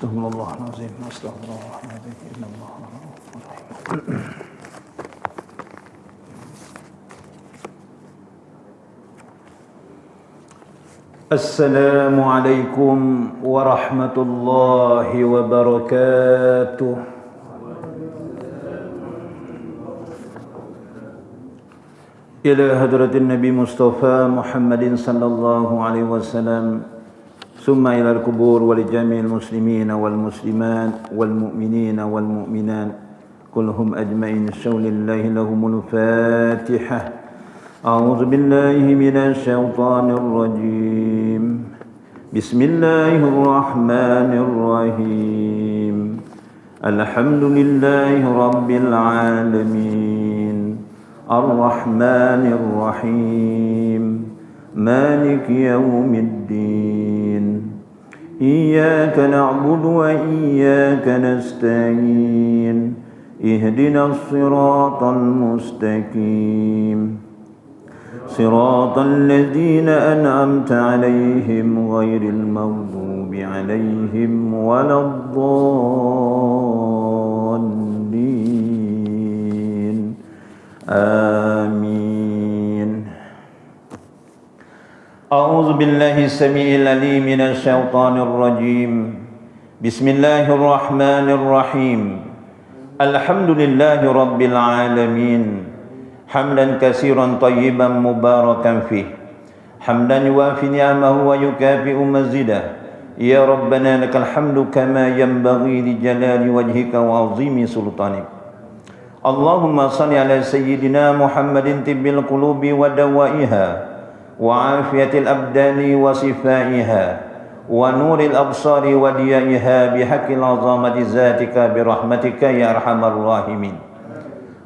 Astaghfirullahaladzim, astaghfirullahaladzim, innallah Assalamualaikum warahmatullahi wabarakatuh. Ila hadratin Nabi Mustafa Muhammadin sallallahu alaihi wasallam, summa ila al-kubur wa li jami'il muslimin wal muslimat wal mu'minin wal mu'minat kulluhum ajma'in. Shawlillahi lahumul Fatihah. A'udzu billahi minasy syaithanir rajim. Bismillahirrahmanirrahim. Alhamdulillahi rabbil alamin. Ar-Rahmanir Rahim. Maliki yaumiddin. Iyyaka na'budu wa iyyaka nasta'in. Ihdinas siratal mustaqim. Siratal ladzina an'amta 'alaihim ghairil maghdubi 'alaihim waladdallin. Amin. A'udzu billahi as-sami'il 'alim minasy syaithanir rajim. Bismillahirrahmanirrahim. Alhamdulillahi rabbil alamin. Hamdan katsiran tayyiban mubarakan fih. Hamdan yuwafi ni'amahu wa yukafi'u mazidah. Ya Rabbana lakal hamdu kama yanbaghi li jalali wajhika wa 'azimi sultanik. Allahumma salli ala sayyidina Muhammadin tibbil qulubi wa dawaiha wa afiyatil abdani wa sifaiha wa nuril absari wa diyaiha bihaqqil azamati zatika birahmatika ya arhamar rahimin.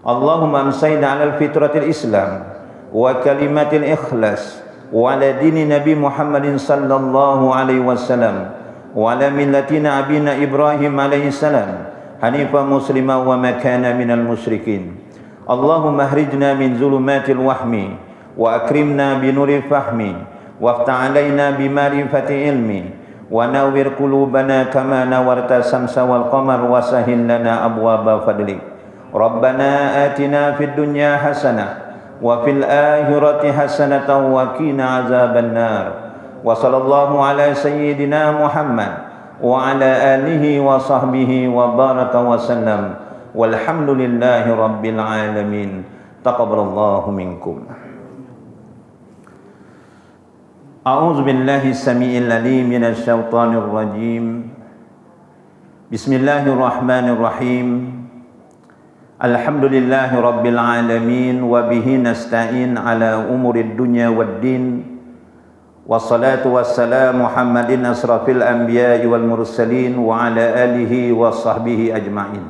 Allahumma amsayna ala fitratil islam wa kalimatil ikhlas wa ala dini nabi Muhammadin sallallahu alaihi wasallam wa ala millatina abina Ibrahim alaihi salam hanifan muslima wa makana minal musyrikin. Allahumma ahrijna min zulumatil wahmi wa akrimna binuri fahmi waftah alaina bimarifati ilmi wa nawwir qulubana kama nawarta samsa wal qamar wa sahhil lana abwaba fadlik. Rabbana atina fid dunya hasanah wa fil akhirati hasanatan wa qina azaban nar. Wa sallallahu ala sayyidina Muhammad wa ala alihi wa sahbihi wa baraka wa sallam. Walhamdulillahi rabbil alamin. Taqabbalallahu minkum. A'udzu billahi as-sami'il 'alim minasy syaithanir rajim. Bismillahirrahmanirrahim. Alhamdulillahi rabbil alamin wa bihi nasta'in ala umurid dunya waddin. Wassalatu wassalamu Muhammadin asrafil anbiya'i wal mursalin wa ala alihi wa sahbihi ajma'in.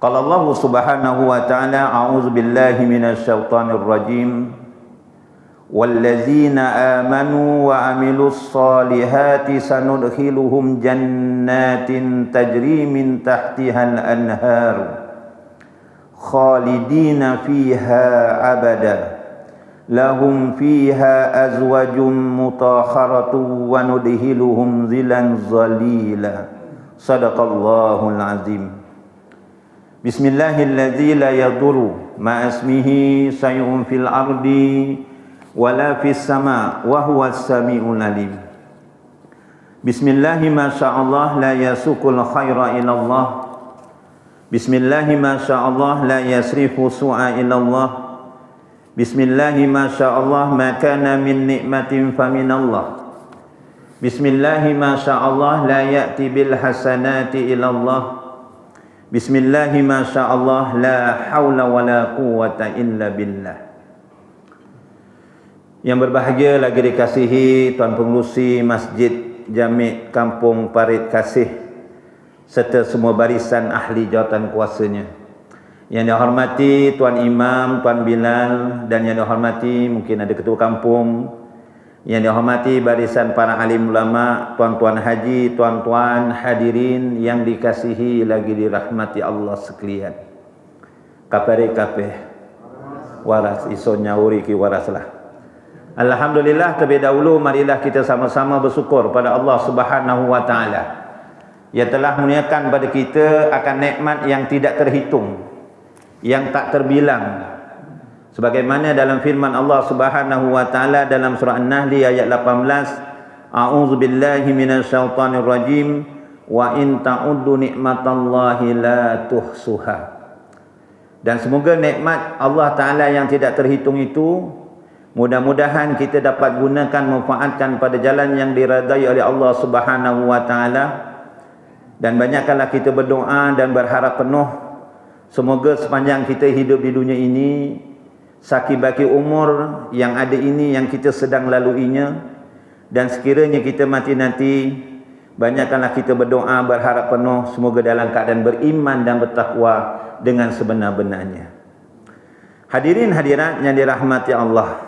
Qala Allah subhanahu wa ta'ala, a'udzu billahi minasy syaithanir rajim. Wallazina amanu wa amilus solihati sanudkhiluhum jannatin tajri min tahtihal anhar khalidina fiha abada lahum fiha azwajum mutahharatu wa nudhiluhum zilan zalila. Sadaqallahul azim. Bismillahilladzi la yadurru ma'asmihi syai'un fil ardi wala fis sama wa huwas sami'ul alim. Bismillahi ma sya'allah la yasukul khaira ilallah. Bismillahi ma sya'allah la yasrifu su'a ilallah. Bismillahi ma sya'allah ma kana min ni'matin faminallah. Bismillahi ma sya'allah la ya'ti bil hasanati ilallah. Bismillahi ma sya'allah la hawla wa la quwwata illa billah. Yang berbahagia lagi dikasihi Tuan Pengerusi Masjid Jami' Kampung Parit Kasih serta semua barisan ahli jawatan kuasanya. Yang dihormati Tuan Imam, Tuan Bilal, dan yang dihormati mungkin ada ketua kampung. Yang dihormati barisan para alim ulama, tuan-tuan haji, tuan-tuan hadirin yang dikasihi lagi dirahmati Allah sekalian. Kapare kapeh waras isonya uri ki waraslah. Alhamdulillah, terlebih dahulu marilah kita sama-sama bersyukur pada Allah Subhanahu wa taala Ia telah menurunkan pada kita akan nikmat yang tidak terhitung, yang tak terbilang. Sebagaimana dalam firman Allah Subhanahu wa taala dalam surah An-Nahl ayat 18, A'udzubillahi minasyaitonir rajim, wa in ta'uddu nikmatallahi la tuhsuha. Dan semoga nikmat Allah Taala yang tidak terhitung itu mudah-mudahan kita dapat gunakan manfaatkan pada jalan yang diridai oleh Allah Subhanahu wa taala. Dan banyakkanlah kita berdoa dan berharap penuh semoga sepanjang kita hidup di dunia ini, saki-baki umur yang ada ini yang kita sedang laluinya, dan sekiranya kita mati nanti, banyakkanlah kita berdoa berharap penuh semoga dalam keadaan beriman dan bertakwa dengan sebenar-benarnya. Hadirin hadirat yang dirahmati Allah,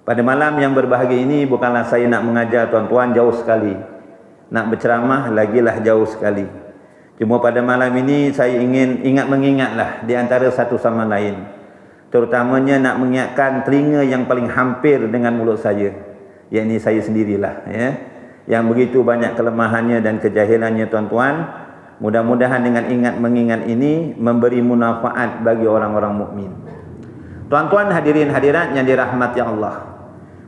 pada malam yang berbahagia ini bukanlah saya nak mengajar tuan-tuan, jauh sekali. Nak berceramah lagilah jauh sekali. Cuma pada malam ini saya ingin mengingatlah di antara satu sama lain. Terutamanya nak mengingatkan telinga yang paling hampir dengan mulut saya, yakni saya sendirilah, ya, yang begitu banyak kelemahannya dan kejahilannya tuan-tuan. Mudah-mudahan dengan mengingat ini memberi manfaat bagi orang-orang mukmin. Tuan-tuan hadirin hadirat yang dirahmati Allah,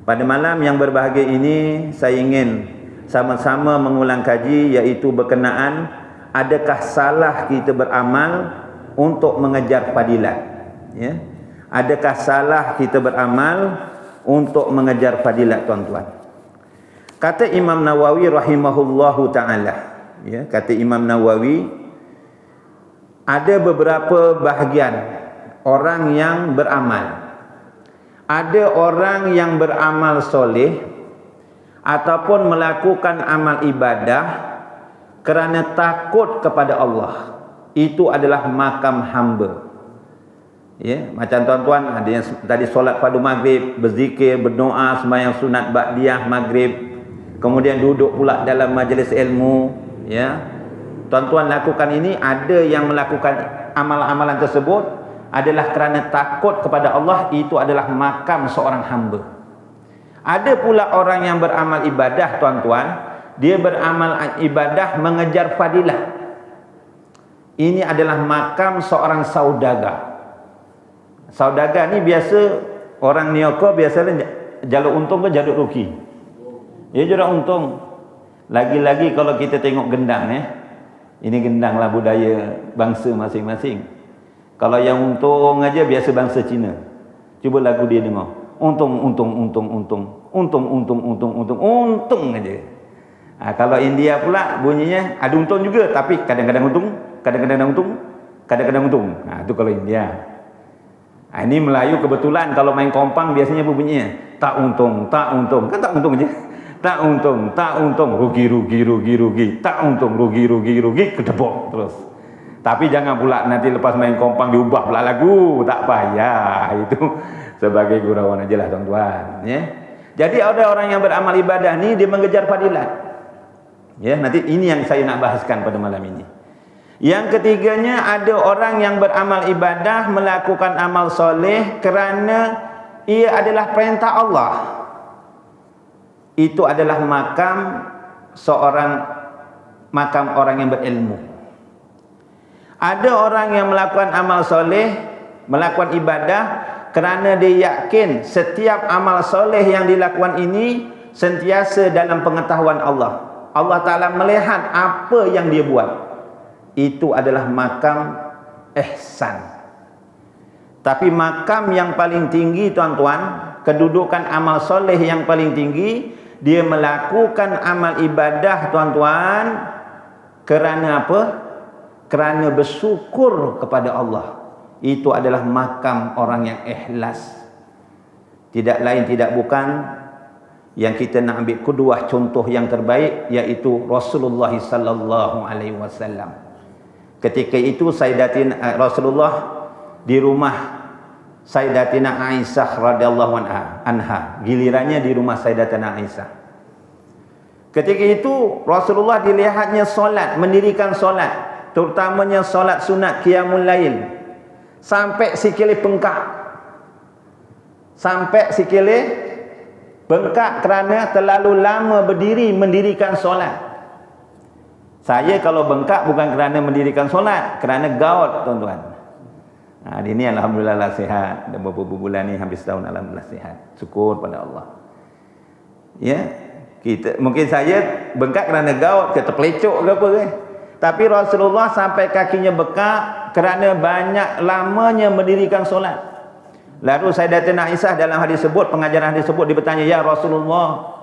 pada malam yang berbahagia ini saya ingin sama-sama mengulang kaji, iaitu berkenaan adakah salah kita beramal untuk mengejar fadilat, ya? Adakah salah kita beramal untuk mengejar fadilat, tuan-tuan? Kata Imam Nawawi rahimahullahu ta'ala, ya, kata Imam Nawawi, ada beberapa bahagian orang yang beramal. Ada orang yang beramal soleh ataupun melakukan amal ibadah kerana takut kepada Allah. Itu adalah makam hamba. Ya, macam tuan-tuan ada yang tadi solat fardu maghrib, berzikir, berdoa, sembahyang sunat ba'diyah maghrib, kemudian duduk pula dalam majlis ilmu, ya. Tuan-tuan lakukan ini, ada yang melakukan amalan-amalan tersebut adalah kerana takut kepada Allah, itu adalah makam seorang hamba. Ada pula orang yang beramal ibadah, tuan-tuan, dia beramal ibadah mengejar fadilah. Ini adalah makam seorang saudagar. Saudagar ni biasa orang niaga biasanya jalur untung ke jalur rugi? Ya, jalur untung. Lagi-lagi kalau kita tengok gendang, ya. Ini gendang lah budaya bangsa masing-masing. Kalau yang untung aja biasa bangsa Cina. Cuba lagu dia dengar. Untung aja. Kalau India pula bunyinya ada untung juga, tapi kadang-kadang untung, kadang-kadang untung, kadang-kadang untung. Itu kalau India. Ini Melayu kebetulan kalau main kompang biasanya apa bunyinya? Tak untung. Kan tak untung aja. Tak untung, rugi. Tak untung, rugi, kedebok terus. Tapi jangan pula nanti lepas main kompang diubah pula lagu, tak payah. Itu sebagai gurauan aja lah, tuan-tuan, ya. Jadi ada orang yang beramal ibadah ni dia mengejar fadilat. Ya, nanti ini yang saya nak bahaskan pada malam ini. Yang ketiganya, ada orang yang beramal ibadah, melakukan amal soleh kerana ia adalah perintah Allah. Itu adalah makam orang yang berilmu. Ada orang yang melakukan amal soleh, melakukan ibadah kerana dia yakin setiap amal soleh yang dilakukan ini sentiasa dalam pengetahuan Allah. Allah Ta'ala melihat apa yang dia buat. Itu adalah makam ihsan. Tapi makam yang paling tinggi, tuan-tuan, kedudukan amal soleh yang paling tinggi, dia melakukan amal ibadah, tuan-tuan, kerana apa? Kerana bersyukur kepada Allah. Itu adalah makam orang yang ikhlas. Tidak lain tidak bukan yang kita nak ambil kuduah, contoh yang terbaik, iaitu Rasulullah sallallahu alaihi wasallam. Ketika itu Rasulullah di rumah Sayyidatina Aisyah radhiyallahu anha. Gilirannya di rumah Sayyidatina Aisyah. Ketika itu Rasulullah dilihatnya solat, mendirikan solat, terutamanya solat sunat qiyamul lail, sampai sikile bengkak. Sampai sikile bengkak kerana terlalu lama berdiri mendirikan solat. Saya kalau bengkak bukan kerana mendirikan solat, kerana gout, tuan-tuan. Hari ini alhamdulillah lah sihat. Dah beberapa bulan ni hampir setahun alhamdulillah sihat. Syukur pada Allah. Ya, mungkin saya bengkak kerana gout ke terpelecok ke apa ke. Tapi Rasulullah sampai kakinya bekak kerana banyak lamanya mendirikan solat. Lalu Sayyidatina Aisyah dalam hadis sebut, pengajaran hadis sebut, dia bertanya, "Ya Rasulullah,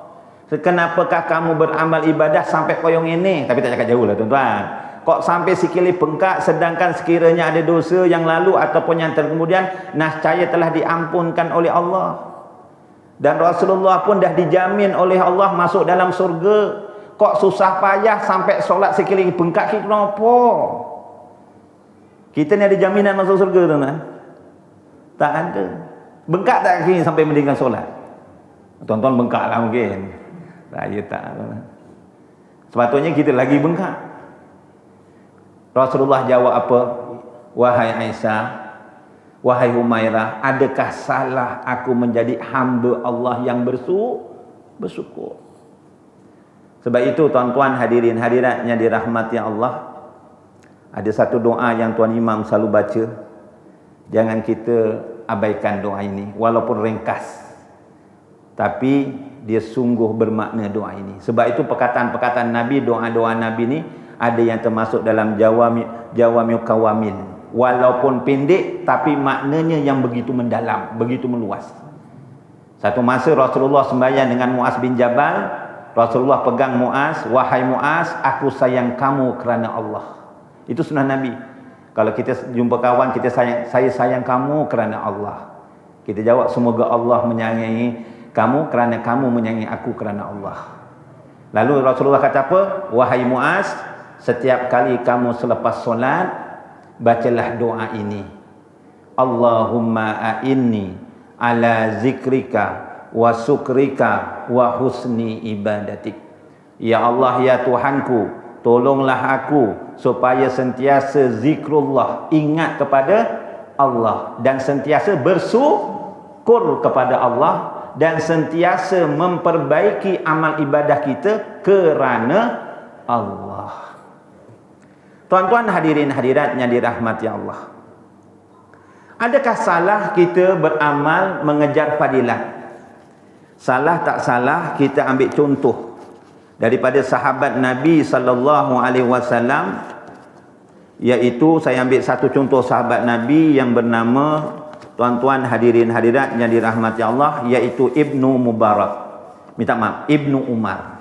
kenapakah kamu beramal ibadah sampai koyong ini?" Tapi tak cakap jauh lah tuan-tuan. Kok sampai sikili bengkak, sedangkan sekiranya ada dosa yang lalu ataupun yang terkemudian, nascaya telah diampunkan oleh Allah. Dan Rasulullah pun dah dijamin oleh Allah masuk dalam surga. Kok susah payah sampai solat sikili bengkak, kenapa? Kita ni ada jaminan masuk surga tuan-tuan? Tak ada. Bengkak tak kini sampai mendirikan solat? Tuan-tuan bengkak lah mungkin. Saya tak. Sepatutnya kita lagi bengkak. Rasulullah jawab apa? "Wahai Aisyah, wahai Humairah, adakah salah aku menjadi hamba Allah yang bersyukur?" Sebab itu tuan-tuan hadirin hadiratnya dirahmati Allah, ada satu doa yang Tuan Imam selalu baca. Jangan kita abaikan doa ini, walaupun ringkas, tapi dia sungguh bermakna doa ini. Sebab itu perkataan-perkataan Nabi, doa-doa Nabi ni ada yang termasuk dalam jawami'u kawamin. Walaupun pendek, tapi maknanya yang begitu mendalam, begitu meluas. Satu masa Rasulullah sembahyang dengan Muaz bin Jabal. Rasulullah pegang Muaz, "Wahai Muaz, aku sayang kamu kerana Allah." Itu sunnah Nabi. Kalau kita jumpa kawan, saya sayang kamu kerana Allah. Kita jawab, "Semoga Allah menyayangi kamu kerana kamu menyayangi aku kerana Allah." Lalu Rasulullah kata apa? "Wahai Muaz, setiap kali kamu selepas solat, bacalah doa ini. Allahumma a'inni ala zikrika wa sukrika wa husni ibadatik." Ya Allah, ya Tuhanku, tolonglah aku supaya sentiasa zikrullah, ingat kepada Allah, dan sentiasa bersyukur kepada Allah, dan sentiasa memperbaiki amal ibadah kita kerana Allah. Tuan-tuan hadirin hadiratnya dirahmati Allah, adakah salah kita beramal mengejar fadilat? Salah tak salah, kita ambil contoh daripada sahabat Nabi sallallahu alaihi wasallam, iaitu saya ambil satu contoh sahabat Nabi yang bernama, tuan-tuan hadirin hadirat yang dirahmati Allah, iaitu Ibnu Mubarak. Minta maaf, Ibnu Umar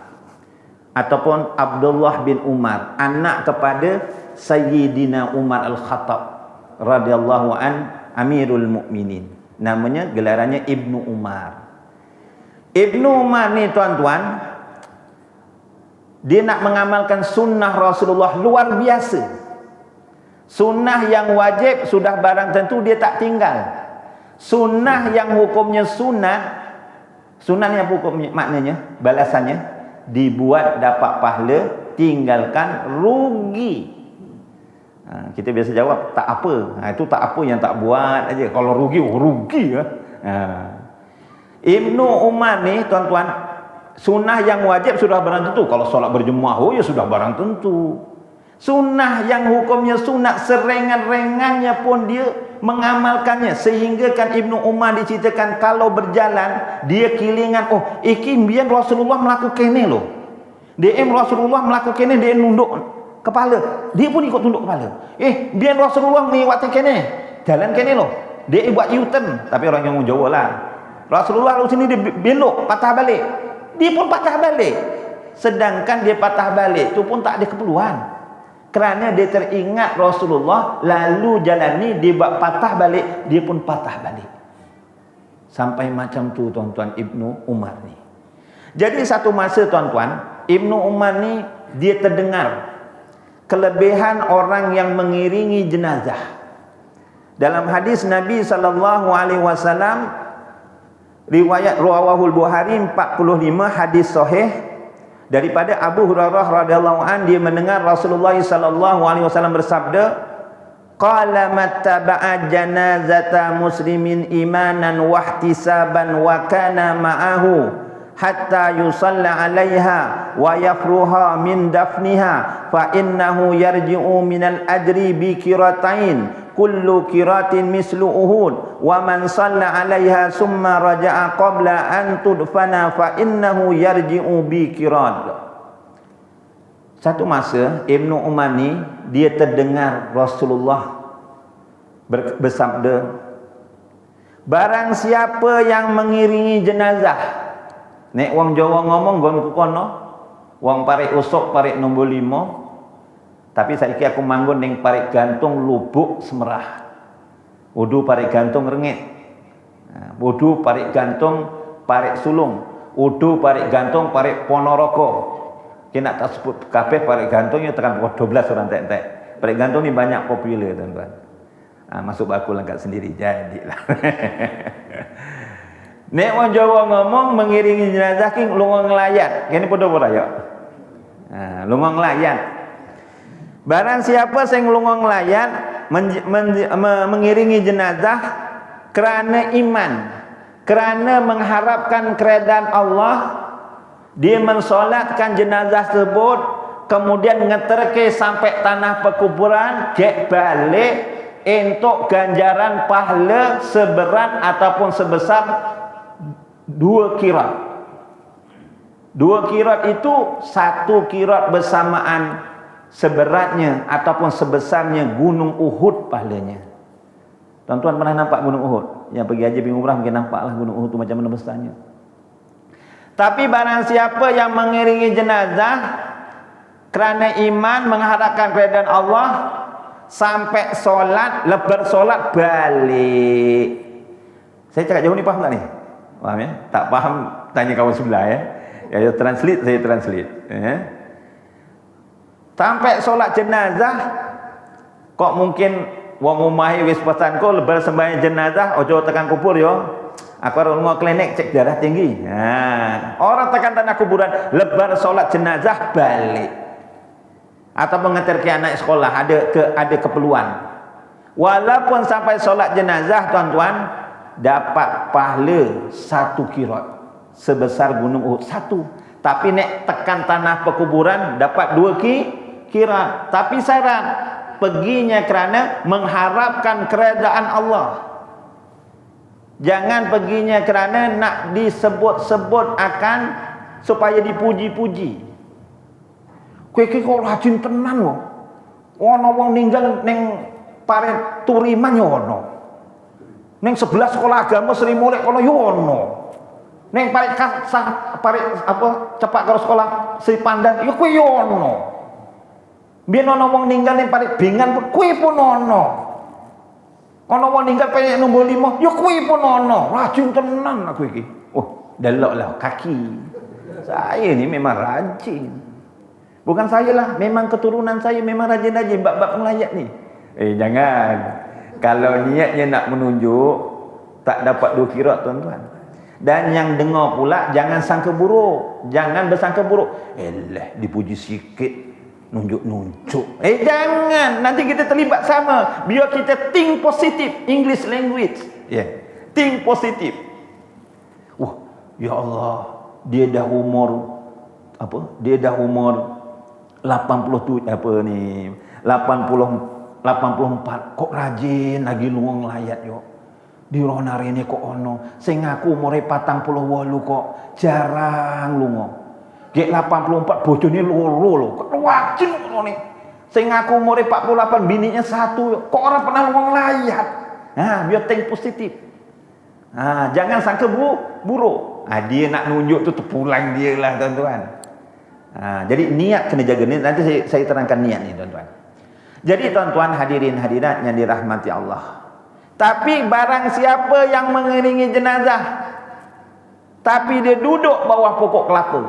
ataupun Abdullah bin Umar, anak kepada Sayyidina Umar Al-Khattab radhiyallahu an, Amirul Mukminin. Namanya, gelarannya Ibnu Umar. Ibnu Umar ni tuan-tuan, dia nak mengamalkan sunnah Rasulullah luar biasa. Sunnah yang wajib sudah barang tentu dia tak tinggal. Sunnah yang hukumnya sunat, sunat ni apa hukumnya? Maknanya, balasannya, dibuat dapat pahala, tinggalkan rugi. Kita biasa jawab, tak apa. Itu tak apa yang tak buat aja. Kalau rugi, rugi. Ibnu Umar ni tuan-tuan, sunnah yang wajib sudah barang tentu. Kalau solat berjemaah, ya sudah barang tentu. Sunnah yang hukumnya sunat, serengan-rengannya pun dia mengamalkannya. Sehingga kan Ibnu Umar diceritakan kalau berjalan, dia kilingan, oh, iki biar Rasulullah melakukan ini loh. Rasulullah melakukan ini, dia nunduk kepala. Dia pun ikut tunduk kepala. Biar Rasulullah meliwati kene, jalan kene loh. Dia buat U-turn, tapi orang yang Jawa lah. Rasulullah lalu sini dia belok, patah balik. Dia pun patah balik. Sedangkan dia patah balik tu pun tak ada keperluan. Kerana dia teringat Rasulullah lalu jalan ni, dia buat patah balik, dia pun patah balik. Sampai macam tu tuan-tuan Ibnu Umar ni. Jadi satu masa tuan-tuan, Ibnu Umar ni dia terdengar kelebihan orang yang mengiringi jenazah. Dalam hadis Nabi SAW, riwayat Rawahul Bukhari 45, hadis sahih daripada Abu Hurairah radhiyallahu an, dia mendengar Rasulullah sallallahu alaihi wasallam bersabda, qala mattaba'a janazata muslimin imanan wa ihtisaban wa kana ma'ahu hatta yusalla 'alaiha wa yafruha min dafniha fa innahu yarji'u minal ajri bi qiratain kullu qiratin mislu uhud wa man shalla 'alaiha summa raja'a qabla an tudfana fa innahu yarji'u bi qirat. Satu masa Ibnu Umar ni dia terdengar Rasulullah bersabda, barang siapa yang mengiringi jenazah. Nek wong Jawa ngomong gon ku kono, wong parik usuk parik nombor 5. Tapi saiki aku manggon ning parik gantung Lubuk Semerah. Wudu parik gantung Rengit. Wudu parik gantung parik Sulung. Wudu parik gantung parik Ponorogo. Kena tak sebut kabeh parik gantung ya tekan 12 orang tek-tek. Parik gantung ni banyak popular tuan-tuan. Masuk aku langkat sendiri jadilah. Nek wong Jawa ngomong mengiringi jenazah ki lunga nglayat. Kene padha ora ya? Lunga nglayat. Barang siapa sing lunga nglayat mengiringi jenazah kerana iman, kerana mengharapkan keredaan Allah, dia mensolatkan jenazah tersebut, kemudian ngeterke sampai tanah perkuburan, gek balik untuk ganjaran pahala seberat ataupun sebesar 2 kirat. 2 kirat itu 1 kirat bersamaan seberatnya ataupun sebesarnya gunung Uhud pahalanya. Tuan-tuan pernah nampak gunung Uhud? Yang pergi haji bin umrah mungkin nampaklah gunung Uhud itu macam mana besarnya. Tapi barang siapa yang mengiringi jenazah kerana iman mengharapkan keredaan Allah, sampai solat, lebar solat balik. Saya cakap jauh ni faham tak ni? Faham ya? Tak faham tanya kawan sebelah ya. Ya translate, saya translate ya. Sampai solat jenazah kok mungkin wong umahi wis pesan ko lebar sembahyang jenazah ojo tekan kubur yo. Aku harus mau klinik cek darah tinggi. Orang tekan tanah kuburan lebar solat jenazah balik. Atau mengantar ke anak sekolah ada keperluan. Walaupun sampai solat jenazah tuan-tuan dapat pahala 1 kirat sebesar gunung Uhud 1. Tapi nek tekan tanah perkuburan dapat 2 kirat. Tapi syarat perginya kerana mengharapkan keredaan Allah. Jangan perginya kerana nak disebut-sebut akan supaya dipuji-puji. Kowe kok rajin tenan kok. Ono wong ninggal ning Paret Turiman yo ono. Ning sebelah sekolah agama Sri Mulyad kono yo ono. Ning Paret cepak karo sekolah Sri Pandan yo kowe yo ono. Biyen ono wong ninggal ning Paret Bingan kowe pun ono. Ono wong ninggal Paret nombor 5 yo kowe pun ono. Rajin tenan aku iki. Oh, deloklah kaki. Saya ni memang rajin. Bukan saya lah, memang keturunan saya memang rajin-rajin bab-bab ngelayat ni. Jangan. Kalau niatnya nak menunjuk, tak dapat 2 kirat tuan-tuan. Dan yang dengar pula jangan sangka buruk. Jangan bersangka buruk. Dipuji sikit, nunjuk-nunjuk. Jangan. Nanti kita terlibat sama. Biar kita think positif. English language. Think positif. Ya Allah, dia dah umur 84 kok rajin lagi luang layat yo. Di ronare ni kok ono sing aku umure 48 kok jarang lunga. Gek 84 bojone loro lho. Kok rajin ngono ni. Sing aku umure 48 bininya 1 kok ora pernah luang layat. Biar think positif. Jangan sangka buruk. Dia nak nunjuk tu terpulang dia lah tuan-tuan. Jadi niat kena jaga ni. Nanti saya terangkan niat ni tuan-tuan. Jadi tuan-tuan hadirin hadirat yang dirahmati Allah. Tapi barang siapa yang mengiringi jenazah tapi dia duduk bawah pokok kelapa.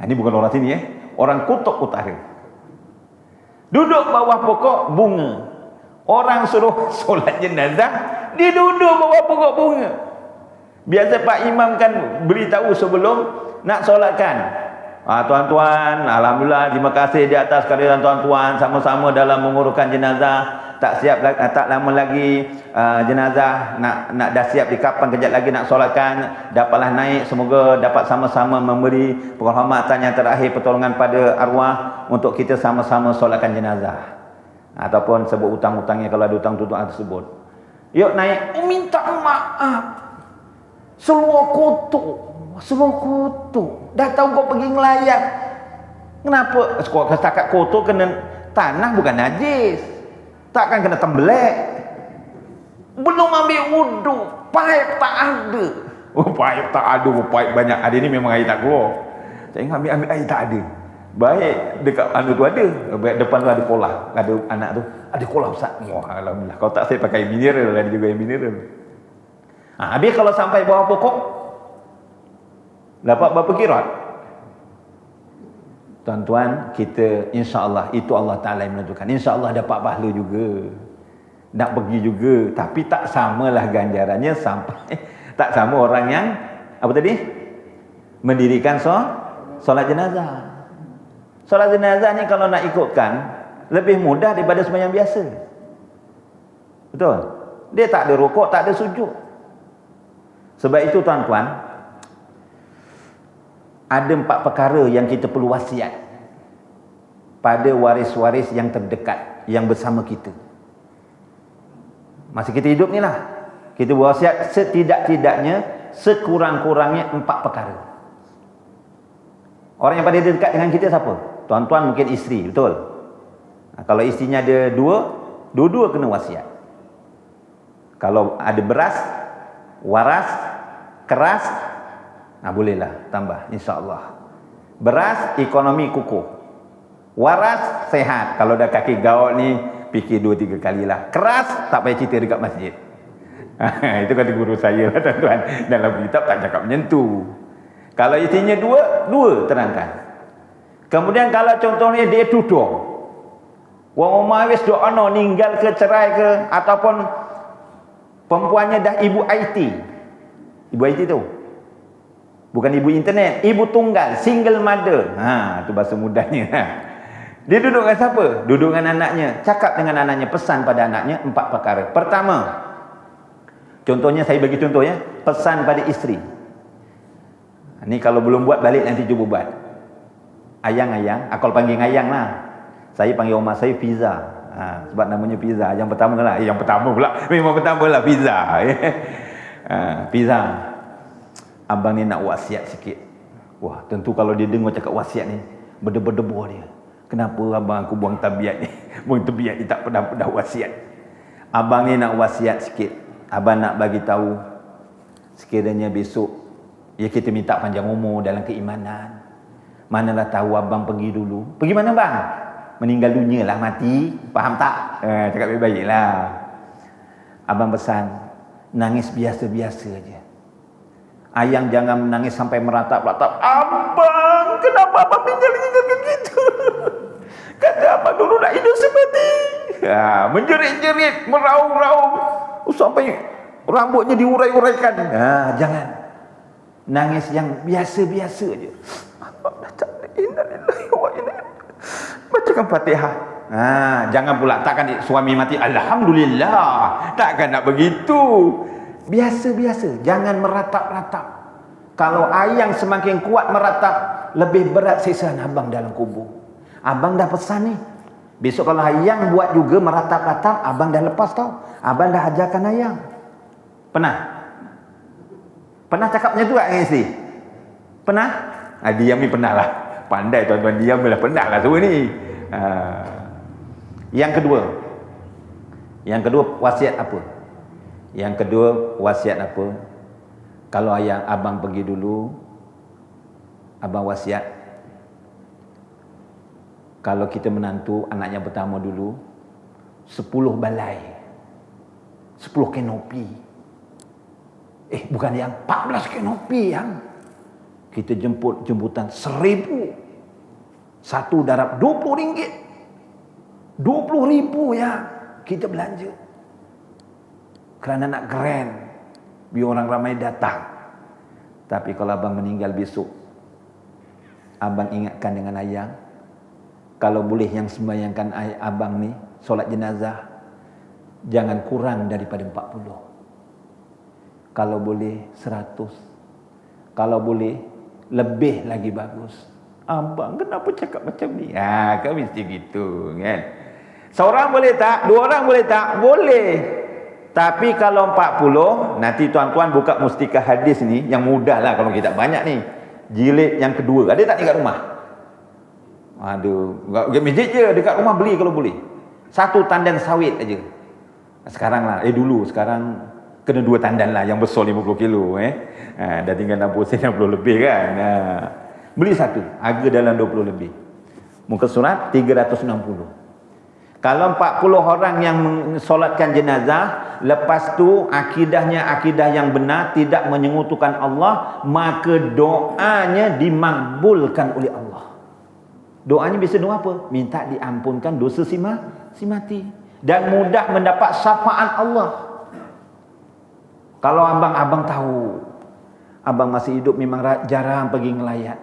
Ini bukan orang sini ya. Orang Kutub Utara. Duduk bawah pokok bunga. Orang suruh solat jenazah, dia duduk bawah pokok bunga. Biasa Pak Imam kan beritahu sebelum nak solatkan. Tuan-tuan, alhamdulillah, terima kasih di atas kehadiran tuan-tuan sama-sama dalam menguruskan jenazah. tak siap, tak lama lagi jenazah nak dah siap di kapan, kejap lagi nak solatkan, dapatlah naik, semoga dapat sama-sama memberi penghormatan yang terakhir, pertolongan pada arwah untuk kita sama-sama solatkan jenazah. Ataupun sebut hutang-hutangnya kalau ada hutang-hutang tersebut. Yuk naik, minta maaf. Seluar kotor. Dah tahu kau pergi ngelayat. Kenapa? Setakat kotor kena tanah bukan najis. Takkan kena tembelek. Belum ambil wudu, paip tak ada. Oh, paip tak ada, paip banyak. Ada ni memang air tak keluar. Saya ambil air tak ada. Baik dekat tu ada. Baik depan tu ada kolah. Ada anak tu, ada kolah Ustaz. Wah, alhamdulillah. Kalau tak saya pakai mineral, ada juga yang mineral. Habis kalau sampai bawah pokok dapat berapa kirat? Tuan-tuan, kita insya-Allah itu Allah Taala yang menentukan. Insya-Allah dapat pahala juga. Nak pergi juga, tapi tak samalah ganjarannya sampai tak sama orang yang apa tadi? Mendirikan solat jenazah. Solat jenazah ni kalau nak ikutkan lebih mudah daripada sembahyang biasa. Betul? Dia tak ada rukuk, tak ada sujud. Sebab itu tuan-tuan, ada 4 perkara yang kita perlu wasiat pada waris-waris yang terdekat, yang bersama kita. Masa kita hidup ni lah, kita berwasiat setidak-tidaknya, sekurang-kurangnya 4 perkara. Orang yang paling dekat dengan kita siapa? Tuan-tuan mungkin isteri, betul? Kalau isterinya ada 2, dua-dua kena wasiat. Kalau ada beras, waras, keras, bolehlah tambah, insya-Allah. Beras, ekonomi kukuh. Waras, sehat. Kalau dah kaki gaul ni, fikir 2-3 kalilah. Keras, tak payah cerita dekat masjid. Itu kata guru saya lah tuan-tuan. Dalam kitab tak cakap macam tu. Kalau isinya 2 terangkan. Kemudian kalau contohnya dia tuduh, wang rumah wis dok ana ninggal ke, cerai ke, ataupun perempuannya dah ibu IT. Ibu IT tu bukan ibu internet, ibu tunggal, single mother. Tu bahasa mudahnya. Dia duduk dengan siapa? Duduk dengan anaknya. Cakap dengan anaknya, pesan pada anaknya 4 perkara. Pertama, contohnya saya bagi contoh ya, pesan pada isteri. Ni kalau belum buat, balik nanti cuba buat. Ayang, kalau panggil ayang lah. Saya panggil rumah saya Pizza. Sebab namanya Pizza. Yang pertama lah. Yang pertama pula. Memang pertama lah Pizza. Pizza. Abang ni nak wasiat sikit. Wah, tentu kalau dia dengar cakap wasiat ni, berdebar-debar dia. Kenapa abang aku buang tabiat ni? Buang tabiat ni tak pernah wasiat. Abang ni nak wasiat sikit. Abang nak bagi tahu, sekiranya besok ya kita minta panjang umur dalam keimanan. Manalah tahu abang pergi dulu. Pergi mana bang? Meninggal dunia lah, mati. Faham tak? Cakap baik-baik lah. Abang pesan, nangis biasa-biasa aja. Ayang jangan menangis sampai meratap-ratap. Abang, kenapa abang meninggal begitu? Kata abang dulu nak hidup seperti. Menjerit-jerit, meraung-raung. Sampai rambutnya diurai-uraikan. Jangan. Nangis yang biasa-biasa aja. Abang dah tak ada. Innalillahi wa inna ilaihi. Bacakan Fatihah. Jangan pula takkan suami mati alhamdulillah. Takkan nak begitu. Biasa-biasa, jangan meratap-ratap. Kalau ayang semakin kuat meratap, lebih berat siksaan abang dalam kubur. Abang dah pesan ni. Besok kalau ayang buat juga meratap-ratap, abang dah lepas tau. Abang dah ajarkan ayang. Pernah cakap macam tu tak dengan isteri? Pernah? Diam ni pernah lah. Pandai tuan-tuan, diam lah, pernah lah semua ni. Yang kedua wasiat apa? Yang kedua wasiat apa? Kalau abang pergi dulu, abang wasiat, kalau kita menantu anaknya pertama dulu, 10 balai, 10 kanopi. Bukan yang 14 kanopi yang kita jemputan 1000. Satu darab 20 ringgit. 20,000 ya kita belanja. Kerana nak grand, biar orang ramai datang. Tapi kalau abang meninggal besok, abang ingatkan dengan ayang, kalau boleh yang sembahyangkan abang ni solat jenazah, jangan kurang daripada 40. Kalau boleh 100. Kalau boleh lebih lagi bagus. Abang kenapa cakap macam ni? Kan mesti gitu kan. Seorang boleh tak? 2 orang boleh tak? Boleh. Tapi kalau 40, nanti tuan-tuan buka mustika hadis ni, yang mudah lah kalau kita banyak ni. Jilid yang kedua. Ada tak dekat rumah? Aduh, masjid je, dekat rumah beli kalau boleh. 1 tandan sawit aja. Sekarang lah, dulu, sekarang kena 2 tandan lah, yang besar 50 kilo. Dah tinggal 60 lebih kan. Beli 1, harga dalam 20 lebih. Muka surat 360. Kalau 40 orang yang solatkan jenazah, lepas tu akidahnya akidah yang benar, tidak menyekutukan Allah, maka doanya dimakbulkan oleh Allah. Doanya bisa doa apa? Minta diampunkan dosa si mati. Dan mudah mendapat syafaat Allah. Kalau abang tahu, abang masih hidup memang jarang pergi ngelayat.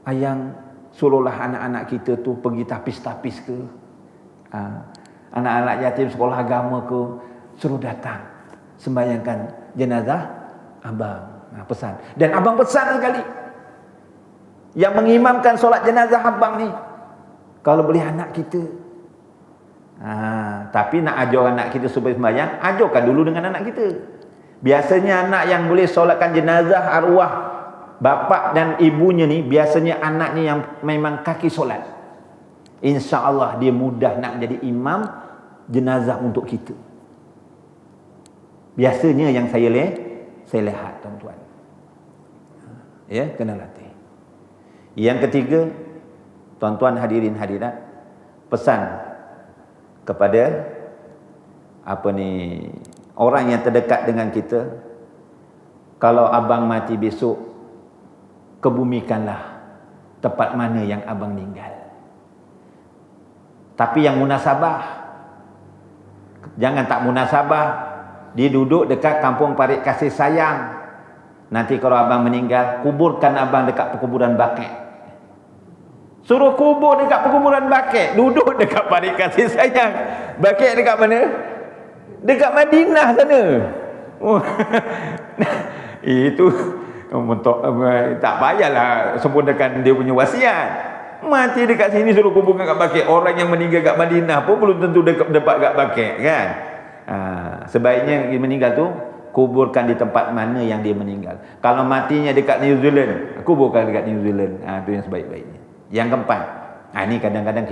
Ayang suruhlah anak-anak kita tu pergi tapis-tapis ke. Anak-anak yatim sekolah agama ke, suruh datang sembahyangkan jenazah abang. Pesan. Dan abang pesan sekali, yang mengimamkan solat jenazah abang ni, kalau boleh anak kita. Tapi nak ajar anak kita supaya sembahyang, ajarkan dulu dengan anak kita. Biasanya anak yang boleh solatkan jenazah arwah bapa dan ibunya ni, biasanya anaknya yang memang kaki solat. InsyaAllah dia mudah nak jadi imam jenazah untuk kita. Biasanya yang saya lihat tuan-tuan. Ya, kena latih. Yang ketiga, tuan-tuan hadirin hadirat, pesan kepada orang yang terdekat dengan kita, kalau abang mati besok, kebumikanlah tempat mana yang abang meninggal. Tapi yang munasabah, jangan tak munasabah. Dia duduk dekat kampung Parit Kasih Sayang. Nanti kalau abang meninggal, kuburkan abang dekat perkuburan Bakek. Suruh kubur dekat perkuburan Bakek. Duduk dekat Parit Kasih Sayang. Bakek dekat mana? Dekat Madinah sana. Itu tak payahlah sempurnakan dia punya wasiat. Mati dekat sini suruh kuburkan kat Bakek. Orang yang meninggal kat Madinah pun belum tentu dapat kat Bakek kan. Sebaiknya dia meninggal tu kuburkan di tempat mana yang dia meninggal. Kalau matinya dekat New Zealand, kuburkan dekat New Zealand. Itu yang sebaik-baiknya. Yang keempat, ini kadang-kadang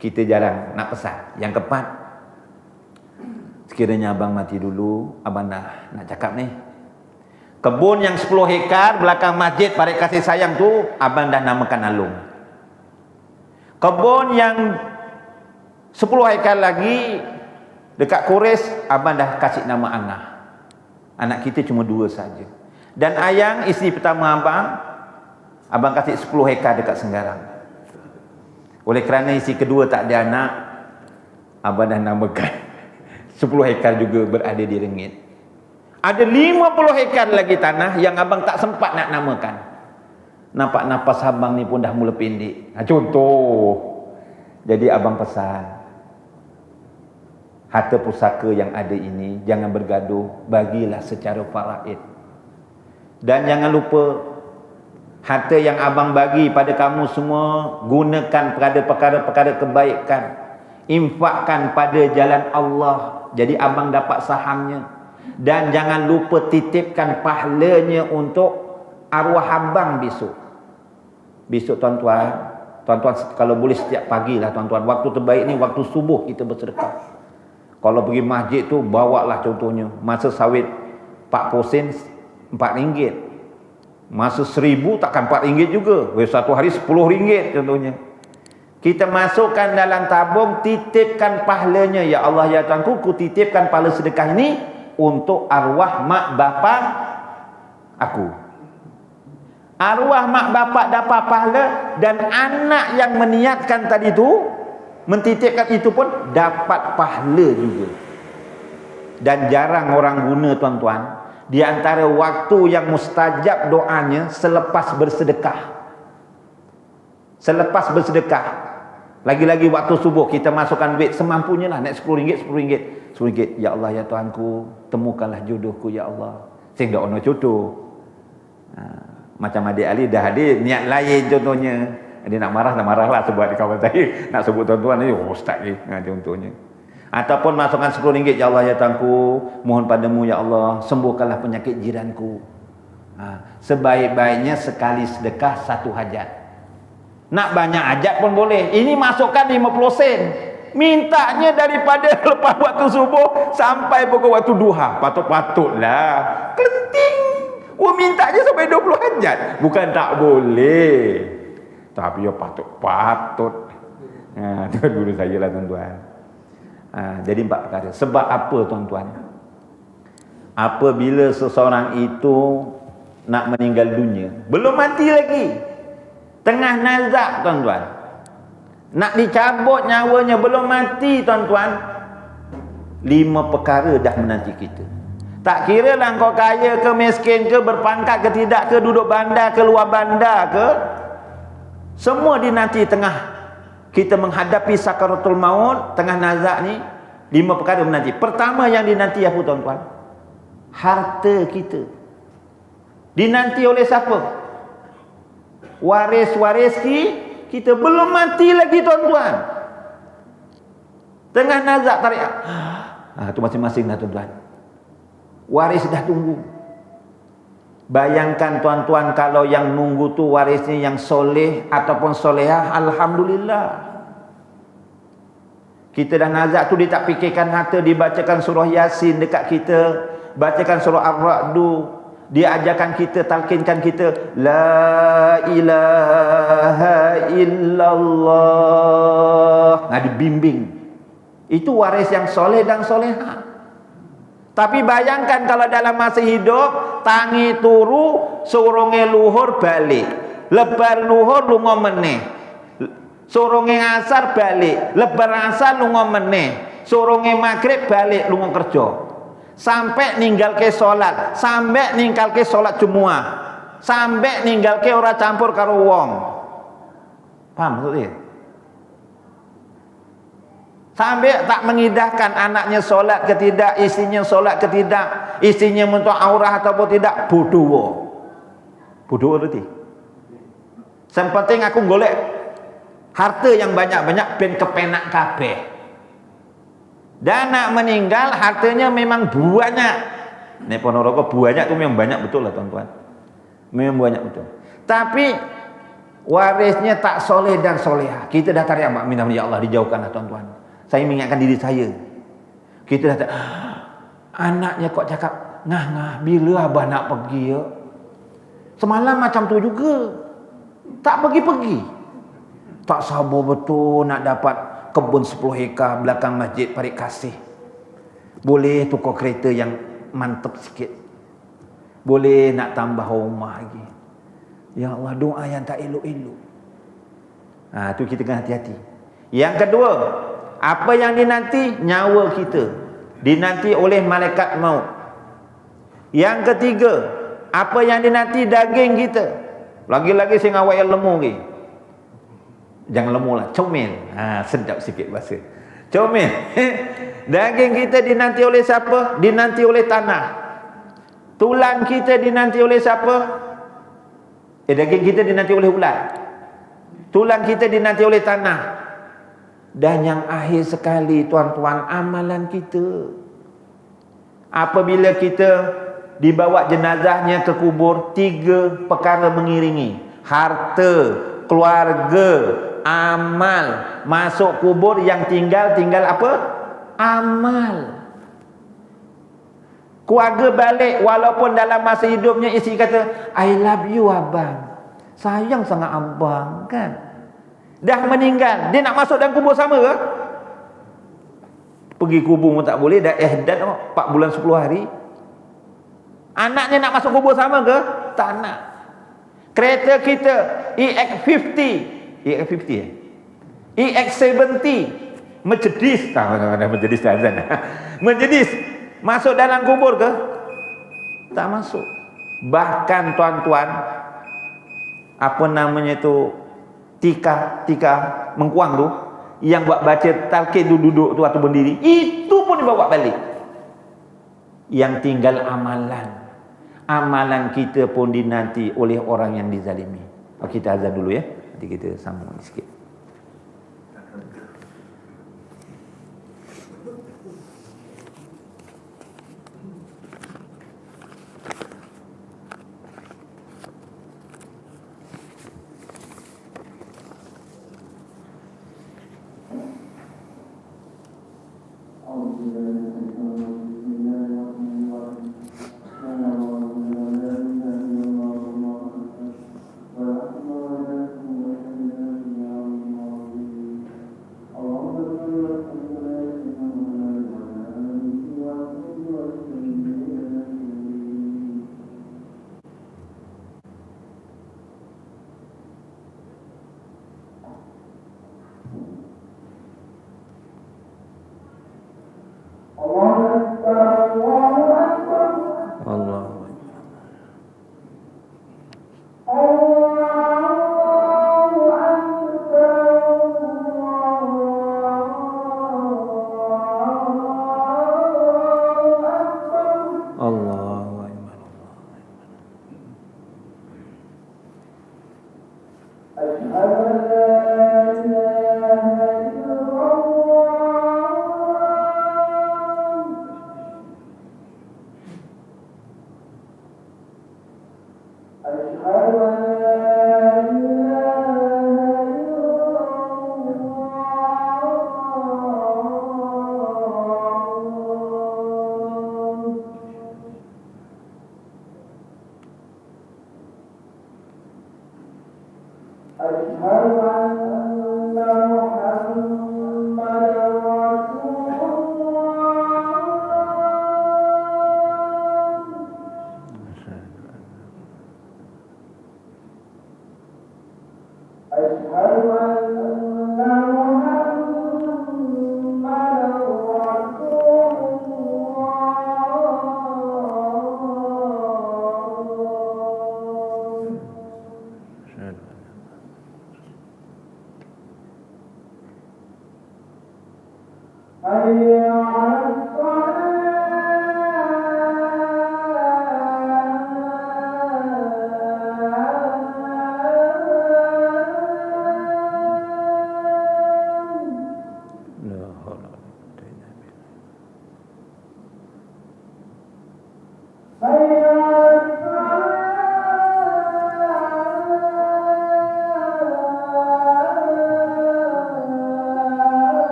kita jarang nak pesan. Yang keempat, sekiranya abang mati dulu, abang nak cakap ni, kebun yang 10 hektar belakang masjid Parit Kasih Sayang tu, abang dah namakan Alung. Kebun yang 10 hektar lagi dekat Kores, abang dah kasih nama Angah. Anak kita cuma 2 saja. Dan Ayang, isteri pertama abang kasih 10 hektar dekat Senggarang. Oleh kerana isteri kedua tak ada anak, abang dah namakan 10 hektar juga berada di Rengit. Ada 50 hektar lagi tanah yang abang tak sempat nak namakan. Nampak napas abang ni pun dah mula pendek. Contoh. Jadi abang pesan, harta pusaka yang ada ini jangan bergaduh, bagilah secara faraid. Dan jangan lupa, harta yang abang bagi pada kamu semua, gunakan pada perkara-perkara kebaikan. Infakkan pada jalan Allah, jadi abang dapat sahamnya. Dan jangan lupa titipkan pahalanya untuk arwah abang besok. Besok tuan-tuan kalau boleh setiap pagi lah tuan-tuan. Waktu terbaik ni waktu subuh kita bersedekah. Kalau pergi masjid tu, bawalah contohnya. Masa sawit 40 sen, RM4. Masa 1000 takkan RM4 juga. Satu hari RM10 contohnya. Kita masukkan dalam tabung, titipkan pahalanya. Ya Allah ya Tuanku, ku titipkan pahala sedekah ini untuk arwah mak bapak aku. Arwah mak bapak dapat pahala, dan anak yang meniatkan tadi tu, mentitipkan itu pun dapat pahala juga. Dan jarang orang guna tuan-tuan. Di antara waktu yang mustajab doanya selepas bersedekah. Selepas bersedekah. Lagi-lagi waktu subuh kita masukkan duit semampunya lah, naik RM10, RM10. Ya Allah ya Tuhanku, temukanlah jodohku ya Allah. Sehingga ono jodoh. Macam adik Ali dah ada niat lain contohnya. Dia nak marah lah sebab di kawan saya. Nak sebut tuan-tuan ni, ustaz ni. Contohnya. Ataupun masukkan RM10, ya Allah ya Tuhanku, mohon padamu ya Allah, sembuhkanlah penyakit jiranku. Sebaik-baiknya sekali sedekah satu hajat. Nak banyak hajat pun boleh. Ini masukkan 50 sen. Mintanya daripada lepas waktu subuh sampai pukul waktu duha. Patut-patutlah. Kelenting. Mintanya sampai 20 hajat. Bukan tak boleh. Tapi ya patut-patut. Itu dulu saya lah tuan-tuan. Jadi 4 perkara. Sebab apa tuan-tuan? Apabila seseorang itu nak meninggal dunia, belum mati lagi, tengah nazak tuan-tuan, nak dicabut nyawanya, belum mati tuan-tuan, 5 perkara dah menanti kita. Tak kira lah kau kaya ke, miskin ke, berpangkat ke tidak ke, duduk bandar ke, luar bandar ke, semua dinanti tengah kita menghadapi sakaratul maut, tengah nazak ni. 5 perkara menanti. Pertama yang dinanti apa tuan-tuan? Harta kita. Dinanti oleh siapa? Waris-waris kita belum mati lagi tuan-tuan. Tengah nazak tarik. Itu masing-masing lah tuan-tuan. Waris dah tunggu. Bayangkan tuan-tuan kalau yang nunggu tu warisnya yang soleh ataupun solehah, alhamdulillah. Kita dah nazak tu, dia tak fikirkan harta, dibacakan surah Yasin dekat kita, bacakan surah Ar-Ra'du, dia ajarkan kita, talkinkan kita, la ilaha illallah. Dibimbing. Itu waris yang soleh dan solehah. Tapi bayangkan kalau dalam masa hidup, tangi turu, surunge luhur balik, lebar luhur lunga meneh, surunge asar balik, lebar asar lunga meneh, surunge maghrib balik lunga kerja, sampai ninggal ke solat, sampai ninggal ke solat Jumat, sampai ninggal ke ora campur karo wong. Paham maksudnya? Sampai tak mengidahkan anaknya solat ke tidak, istrinya solat ke tidak, istrinya mentok aurah ataupun tidak, bodoh. Bodoh berarti. Yang penting aku golek harta yang banyak-banyak ben kepenak kabeh. Dan nak meninggal hartanya memang banyak. Nek Ponorogo banyak tu memang banyak betul lah tuan-tuan. Memang banyak betul. Tapi warisnya tak soleh dan soleha. Kita dah tarik amat minta ya Allah, dijauhkanlah tuan-tuan. Saya mengingatkan diri saya. Kita dah anaknya kok cakap, ngah bila abah nak pergi ya? Semalam macam tu juga. Tak pergi-pergi. Tak sabar betul nak dapat kebun 10 hektar belakang masjid Parit Kasih. Boleh tukar kereta yang mantap sikit. Boleh nak tambah rumah lagi. Ya Allah, doa yang tak elok-elok. Tu kita kena hati-hati. Yang kedua, apa yang dinanti? Nyawa kita dinanti oleh malaikat maut. Yang ketiga, apa yang dinanti? Daging kita. Lagi-lagi saya ngawak yang lemu lagi. Jangan lemu lah, comel. Sedap sikit bahasa. Comel. Daging kita dinanti oleh siapa? Dinanti oleh tanah. Tulang kita dinanti oleh siapa? Daging kita dinanti oleh ulat. Tulang kita dinanti oleh tanah. Dan yang akhir sekali tuan-tuan, amalan kita. Apabila kita dibawa jenazahnya ke kubur, 3 perkara mengiringi. Harta, keluarga, amal. Masuk kubur yang tinggal apa? Amal. Keluarga balik, walaupun dalam masa hidupnya isteri kata, I love you abang. Sayang sangat abang kan. Dah meninggal, dia nak masuk dalam kubur sama ke? Pergi kubur pun tak boleh, dah ihdat 4 bulan 10 hari. Anaknya nak masuk kubur sama ke? Tak nak. Kereta kita EX50, EX50 EX70 Mercedes, Mercedes azan. Mercedes masuk dalam kubur ke? Tak masuk. Bahkan tuan-tuan, apa namanya tu, tika mengkuang tu, Yang buat baca talqin duduk tu atau berdiri, itu pun dibawa balik. Yang tinggal amalan. Amalan kita pun dinanti oleh orang yang dizalimi. Kita azan dulu ya. Nanti kita sambung sikit.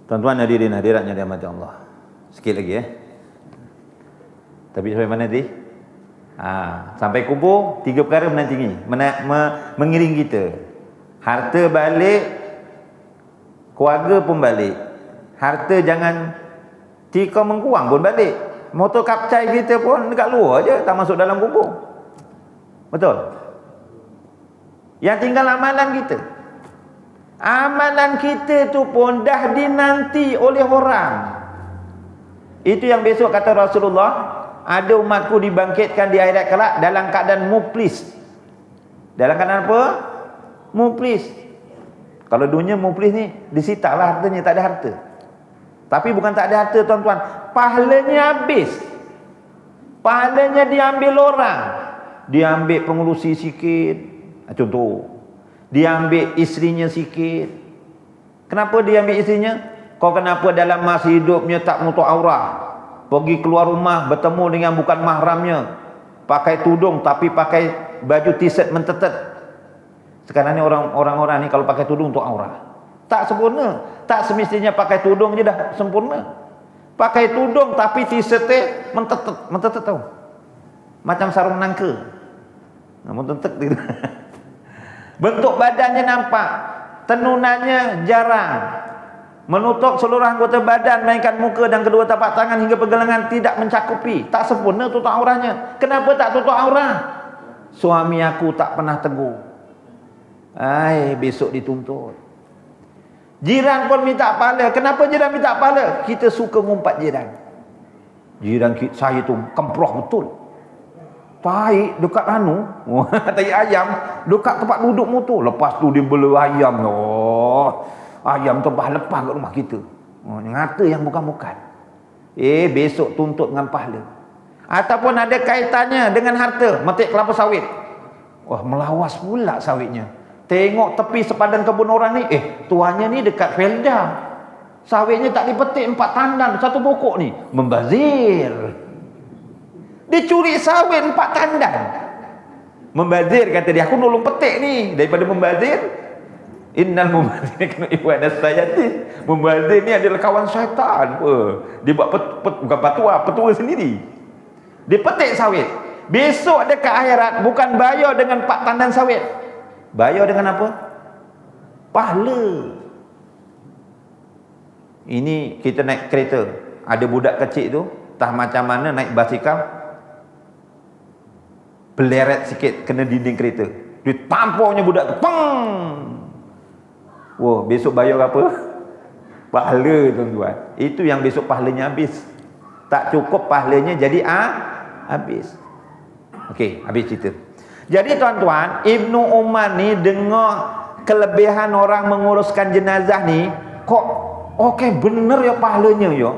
Tuan-tuan hadirin hadirat yang dirahmati Allah. Sikit lagi ya. Tapi sampai mana tadi? Sampai kubur, 3 perkara menantingi, mengiring kita. Harta balik, keluarga pun balik. Harta jangan tika mengkurang pun balik. Motor kapcai kita pun dekat luar je, tak masuk dalam kubur. Betul? Yang tinggal amalan kita. Amalan kita tu pun dah dinanti oleh orang. Itu yang besok kata Rasulullah, ada umatku dibangkitkan di akhirat kelak dalam keadaan muflis. Dalam keadaan apa? Muflis. Kalau dunia muflis ni disita lah hartanya, tak ada harta. Tapi bukan tak ada harta tuan-tuan, pahalanya habis. Pahalanya diambil orang. Diambil pengurusi sikit, contoh. Dia ambil isterinya sikit. Kenapa dia ambil isterinya? Kau kenapa dalam masa hidupnya tak menutup aurat? Pergi keluar rumah bertemu dengan bukan mahramnya. Pakai tudung tapi pakai baju t-shirt mentetet. Sekarang ni orang-orang ni kalau pakai tudung untuk aurat. Tak sempurna. Tak semestinya pakai tudung je dah sempurna. Pakai tudung tapi t-shirt mentetet tahu. Macam sarung nangka. Mentetet gitu. Bentuk badannya nampak, tenunannya jarang, menutup seluruh anggota badan melainkan muka dan kedua tapak tangan hingga pergelangan tidak mencakupi. Tak sempurna tutup auranya. Kenapa tak tutup aurah? Suami aku tak pernah tegur. Besok dituntut. Jiran pun minta pahala. Kenapa jiran minta pahala? Kita suka ngumpat jiran. Jiran saya tu kemproh betul. Tai dekat tai ayam dekat tempat duduk motor. Lepas tu dia bela ayam. Ayam terbah lepas kat rumah kita. Ngata yang bukan-bukan. Besok tuntut dengan pahala. Ataupun ada kaitannya dengan harta, metik kelapa sawit. Melawas pula sawitnya. Tengok tepi sepadan kebun orang ni, tuannya ni dekat Felda. Sawitnya tak dipetik 4 tandan satu pokok ni. Membazir. Dia curi sawit 4 tandan. Membazir kata dia, aku nolong petik ni daripada membazir. Innal mubazir kanu iwanas sayatin. Membazir ni adalah kawan syaitan. Dia buat bukan petua sendiri. Dia petik sawit. Besok dekat akhirat bukan bayar dengan 4 tandan sawit. Bayar dengan apa? Pahala. Ini kita naik kereta, ada budak kecil tu, entah macam mana naik basikal, beleret sikit kena dinding kereta. Dia tampaknya budak tu, peng. Besok bayar apa? Pahala tuan-tuan. Itu yang besok pahalanya habis. Tak cukup pahalanya jadi habis. Okey, habis cerita. Jadi tuan-tuan, Ibnu Umar ni dengar kelebihan orang menguruskan jenazah ni, kok okey bener ya pahalanya ya.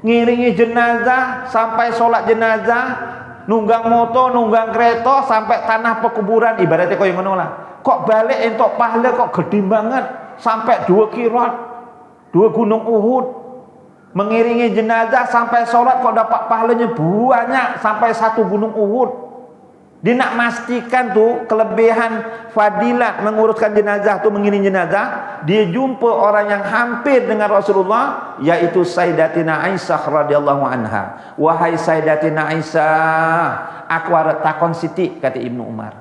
Ngiringi jenazah sampai solat jenazah, nunggang motor, nunggang kereta sampai tanah perkuburan, ibaratnya kau yang mana lah. Kok balik untuk pahala kok gede banget, sampai 2 kirat, 2 gunung Uhud. Mengiringi jenazah sampai solat kok dapat pahalanya banyak, sampai 1 gunung Uhud. Dia nak pastikan tu kelebihan fadilat menguruskan jenazah tu, mengiring jenazah. Dia jumpa orang yang hampir dengan Rasulullah, iaitu Sayyidatina Aisyah radhiyallahu anha. Wahai Sayyidatina Aisyah, aku ada takon siti, kata Ibnu Umar.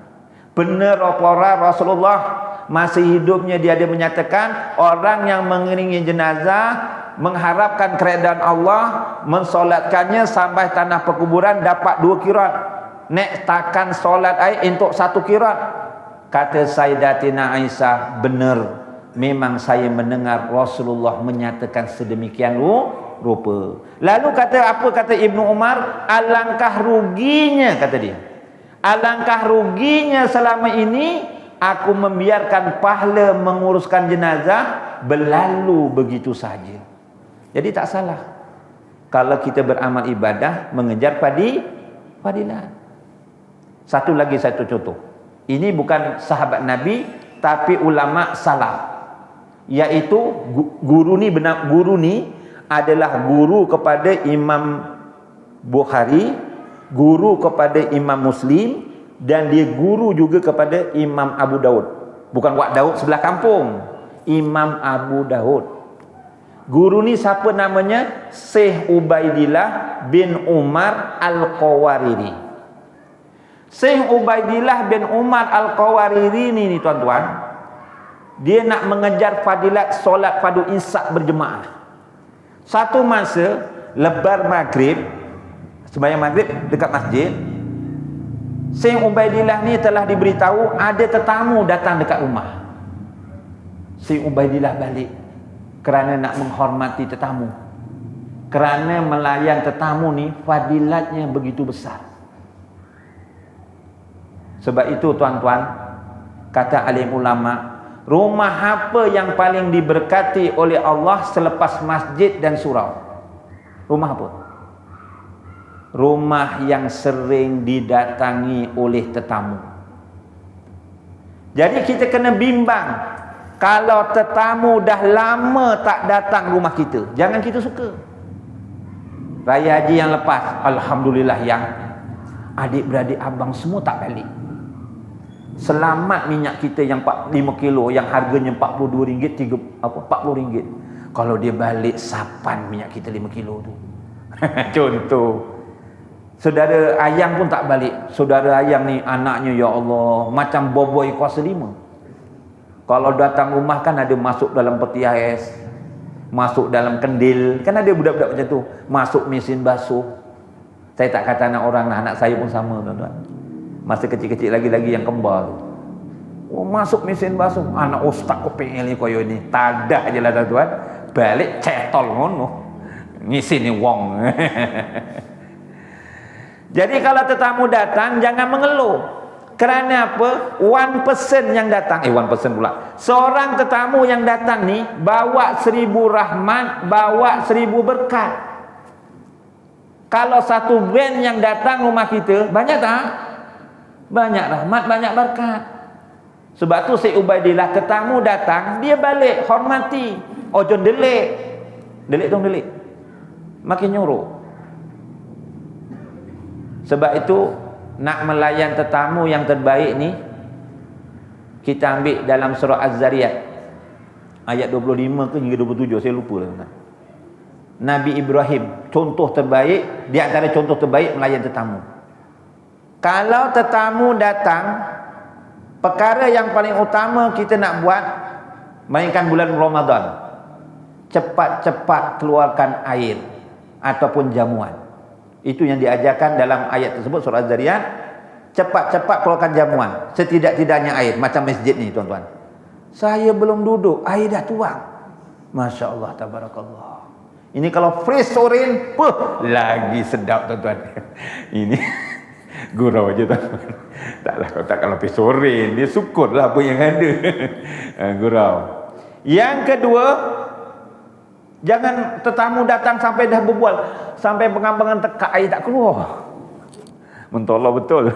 Benar apa Rasulullah masih hidupnya dia ada menyatakan orang yang mengiringi jenazah mengharapkan keredaan Allah, mensolatkannya sampai tanah perkuburan dapat 2 kirat. Nek takkan solat untuk 1 kirat. Kata Sayyidatina Aisyah, benar, memang saya mendengar Rasulullah menyatakan sedemikian rupa. Lalu kata Ibnu Umar, alangkah ruginya, kata dia, alangkah ruginya selama ini aku membiarkan pahala menguruskan jenazah berlalu begitu saja. Jadi tak salah kalau kita beramal ibadah mengejar fadilat. Satu contoh. Ini bukan sahabat Nabi tapi ulama salaf. Yaitu guru ni adalah guru kepada Imam Bukhari, guru kepada Imam Muslim, dan dia guru juga kepada Imam Abu Daud. Bukan Wak Daud sebelah kampung, Imam Abu Daud. Guru ni siapa namanya? Syekh Ubaidillah bin Umar Al-Qawariri. Syekh Ubaidillah bin Umar Al-Qawariri ni tuan-tuan, dia nak mengejar fadilat solat fardu isyak berjemaah. Satu masa lebar maghrib, sembahyang maghrib dekat masjid. Syekh Ubaidillah ni telah diberitahu ada tetamu datang dekat rumah. Syekh Ubaidillah balik kerana nak menghormati tetamu. Kerana melayan tetamu ni fadilatnya begitu besar. Sebab itu tuan-tuan, kata alim ulama, rumah apa yang paling diberkati oleh Allah selepas masjid dan surau? Rumah apa? Rumah yang sering didatangi oleh tetamu. Jadi kita kena bimbang. Kalau tetamu dah lama tak datang rumah kita, jangan kita suka. Raya haji yang lepas, alhamdulillah yang adik-beradik abang semua tak balik. Selamat minyak kita yang 5 kilo yang harganya RM42, RM40. Kalau dia balik sapan minyak kita 5 kilo tu. Contoh. Saudara ayang pun tak balik. Saudara ayang ni anaknya, ya Allah, macam boboi kuasa 5. Kalau datang rumah kan ada masuk dalam peti ais, masuk dalam kendil. Kan ada budak-budak macam tu, masuk mesin basuh. Saya tak kata anak orang lah, anak saya pun sama tuan-tuan. Masa kecil-kecil lagi-lagi yang kembar tu. Oh, masuk mesin basuh. Anak ustaz kopeng ni koyo ni. Tadah je lah tuan-tuan. Balik cetol ngono. Ngisi ni wong. Jadi kalau tetamu datang jangan mengeluh. Kerana apa? 1% yang datang, 1% pula. Seorang tetamu yang datang ni bawa 1000 rahmat, bawa 1000 berkat. Kalau satu band yang datang rumah kita, banyak tak? Banyak rahmat, banyak berkat. Sebab tu Syekh Ubaidillah, tetamu datang, dia balik, hormati. Ojo delik. Delik dong delik. Makin nyuruh. Sebab itu nak melayan tetamu yang terbaik ni, kita ambil dalam surah Az-Zariyat ayat 25 ke hingga 27, saya lupa lah. Nabi Ibrahim, contoh terbaik, di antara contoh terbaik melayan tetamu. Kalau tetamu datang, perkara yang paling utama kita nak buat, mainkan bulan Ramadan, cepat-cepat keluarkan air ataupun jamuan. Itu yang diajarkan dalam ayat tersebut, surah Az-Zariyat. Cepat-cepat keluarkan jamuan, setidak-tidaknya air. Macam masjid ni tuan-tuan, saya belum duduk, air dah tuang. Masya Allah, tabarakallah. Ini kalau fresh sorin, lagi sedap tuan-tuan. Ini gurau aja tuan-tuan. Taklah, kalau fresh sorin, dia syukur lah apa yang ada. Gurau. Yang kedua, jangan tetamu datang sampai dah berbual, sampai pengambangan tekak air tak keluar. Mentolok betul.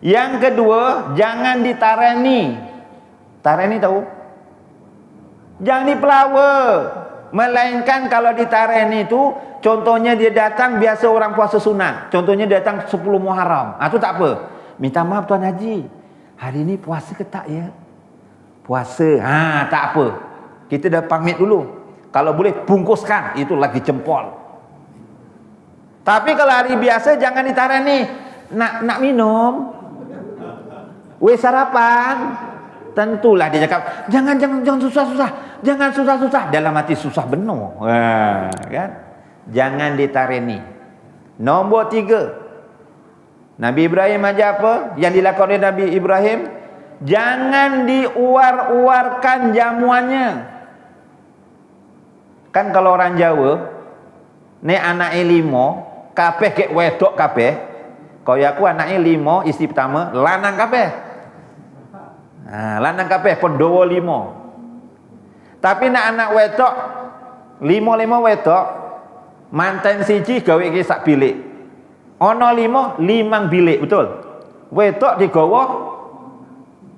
Yang kedua, jangan ditarani. Tarani tahu? Jangan dipelawa. Melainkan kalau ditarani itu, contohnya dia datang biasa orang puasa sunat. Contohnya datang 10 Muharram. Itu tak apa. Minta maaf Tuan Haji, hari ni puasa ke tak ya? Puasa. Tak apa. Kita dah pamit dulu. Kalau boleh bungkuskan, itu lagi jempol. Tapi kalau hari biasa jangan ditarani. Nak minum? Weh sarapan? Tentulah dia cakap, jangan susah-susah. Jangan susah-susah. Dalam hati susah benar. Kan? Jangan ditarani. Nombor 3. Nabi Ibrahim aja apa? Yang dilakukan oleh Nabi Ibrahim, jangan diuar-uarkan jamuannya. Kan kalau orang Jawa, ni anaknya 5, kabeh kek wedok kabeh. Kaya aku anaknya 5, isteri pertama, lanang kabeh. Lanang kabeh Pandawa 5. Tapi nak anak wedok 5 wedok, manten siji gawe ke sak bilik. Ono 5 bilik, betul. Wedok digawa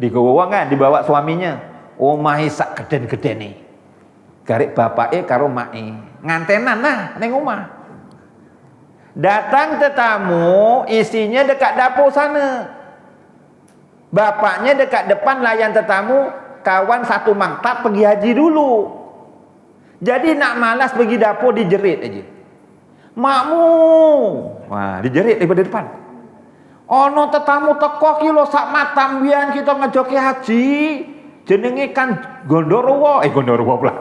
wong kan, dibawa suaminya. Omahe sak geden-geden ni. Garek bapake karo make ngantenan lah ning omah. Datang tetamu, isinya dekat dapur sana. Bapaknya dekat depan layan tetamu, kawan satu maktab pergi haji dulu. Jadi nak malas pergi dapur, dijerit aja. Makmu. Wah, dijerit daripada depan. Ono tetamu teko ki lho sak matam biyen kita ngejoki haji. Jenenge kan Gondorowo, Gondorowo pula.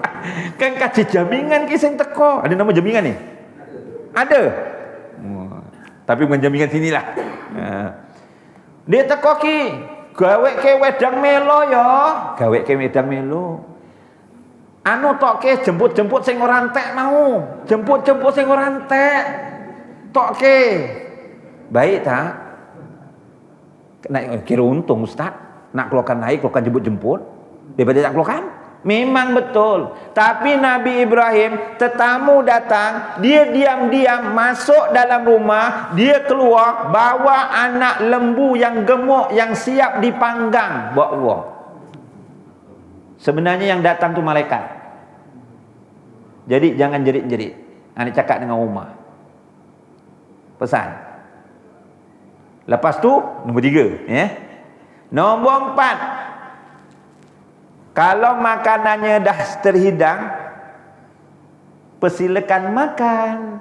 Kan kaji jamingan ki sing teko. Ada nama jamingan ni? Ada. Tapi menjaminkan sinilah. Dia teko ki, gawe ke wedang melo ya. Gawe ke wedang melo. Anu tok ke jemput-jemput sing ora entek mau. Jemput-jemput sing ora entek. Tok ke. Baik tak? Naik kira untung Ustaz. Nak keluarkan naik, keluarkan jemput-jemput. Daripada tak keluarkan. Memang betul. Tapi Nabi Ibrahim, tetamu datang, dia diam-diam masuk dalam rumah, dia keluar bawa anak lembu yang gemuk yang siap dipanggang, bawa. Sebenarnya yang datang tu malaikat. Jadi jangan jerit-jerit. Ani cakap dengan Umar. Pesan. Lepas tu nombor 3, ya. Nombor 4. Kalau makanannya dah terhidang, persilakan makan.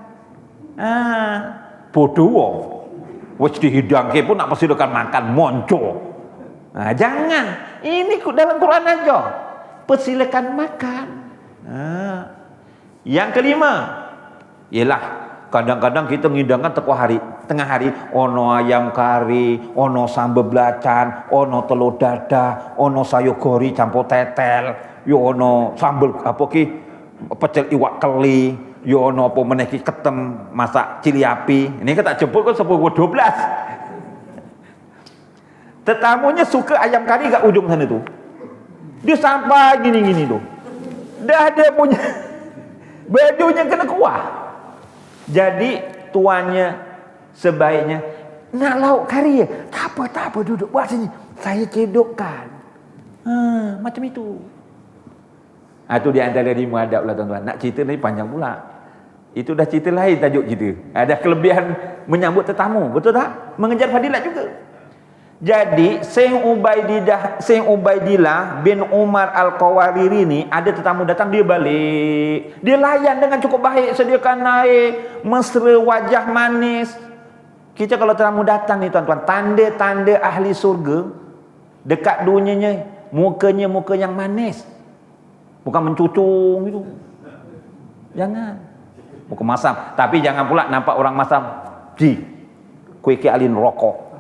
Bodoh. Wes dihidang ke pun nak persilakan makan, monco. Jangan. Ini dalam Quran aja. Persilakan makan. Yang kelima, ialah kadang-kadang kita ngidangkan tengah hari ono ayam kari, ono sambal belacan, ono telur dadah, ono sayur gori campur tetel, yo ono sambal apa ki pecel iwak keli, yo ono apa meneh ki ketem masak cili api. Ini kita jemput kan 10-12. Tetamunya suka ayam kari kat ujung sana tu. Dia sampai gini-gini tu. Dah dia punya bajunya kena kuah. Jadi tuannya sebaiknya nak lauk kari ya? Tak apa duduk buat sini. Saya cedokkan. Macam itu. Itu di antara 5 adab lah tuan-tuan. Nak cerita ni panjang pula. Itu dah cerita lain tajuk kita. Ada kelebihan menyambut tetamu. Betul tak? Mengejar fadilat juga. Jadi Syekh Ubaidillah bin Umar Al-Qawariri ni ada tetamu datang, dia balik. Dia layan dengan cukup baik, sediakan air, mesra, wajah manis. Kita kalau tetamu datang ni tuan-tuan, tanda-tanda ahli surga dekat dunianya, mukanya muka yang manis. Bukan mencucung gitu. Jangan. Muka masam. Tapi jangan pula nampak orang masam. Kuih alin rokok.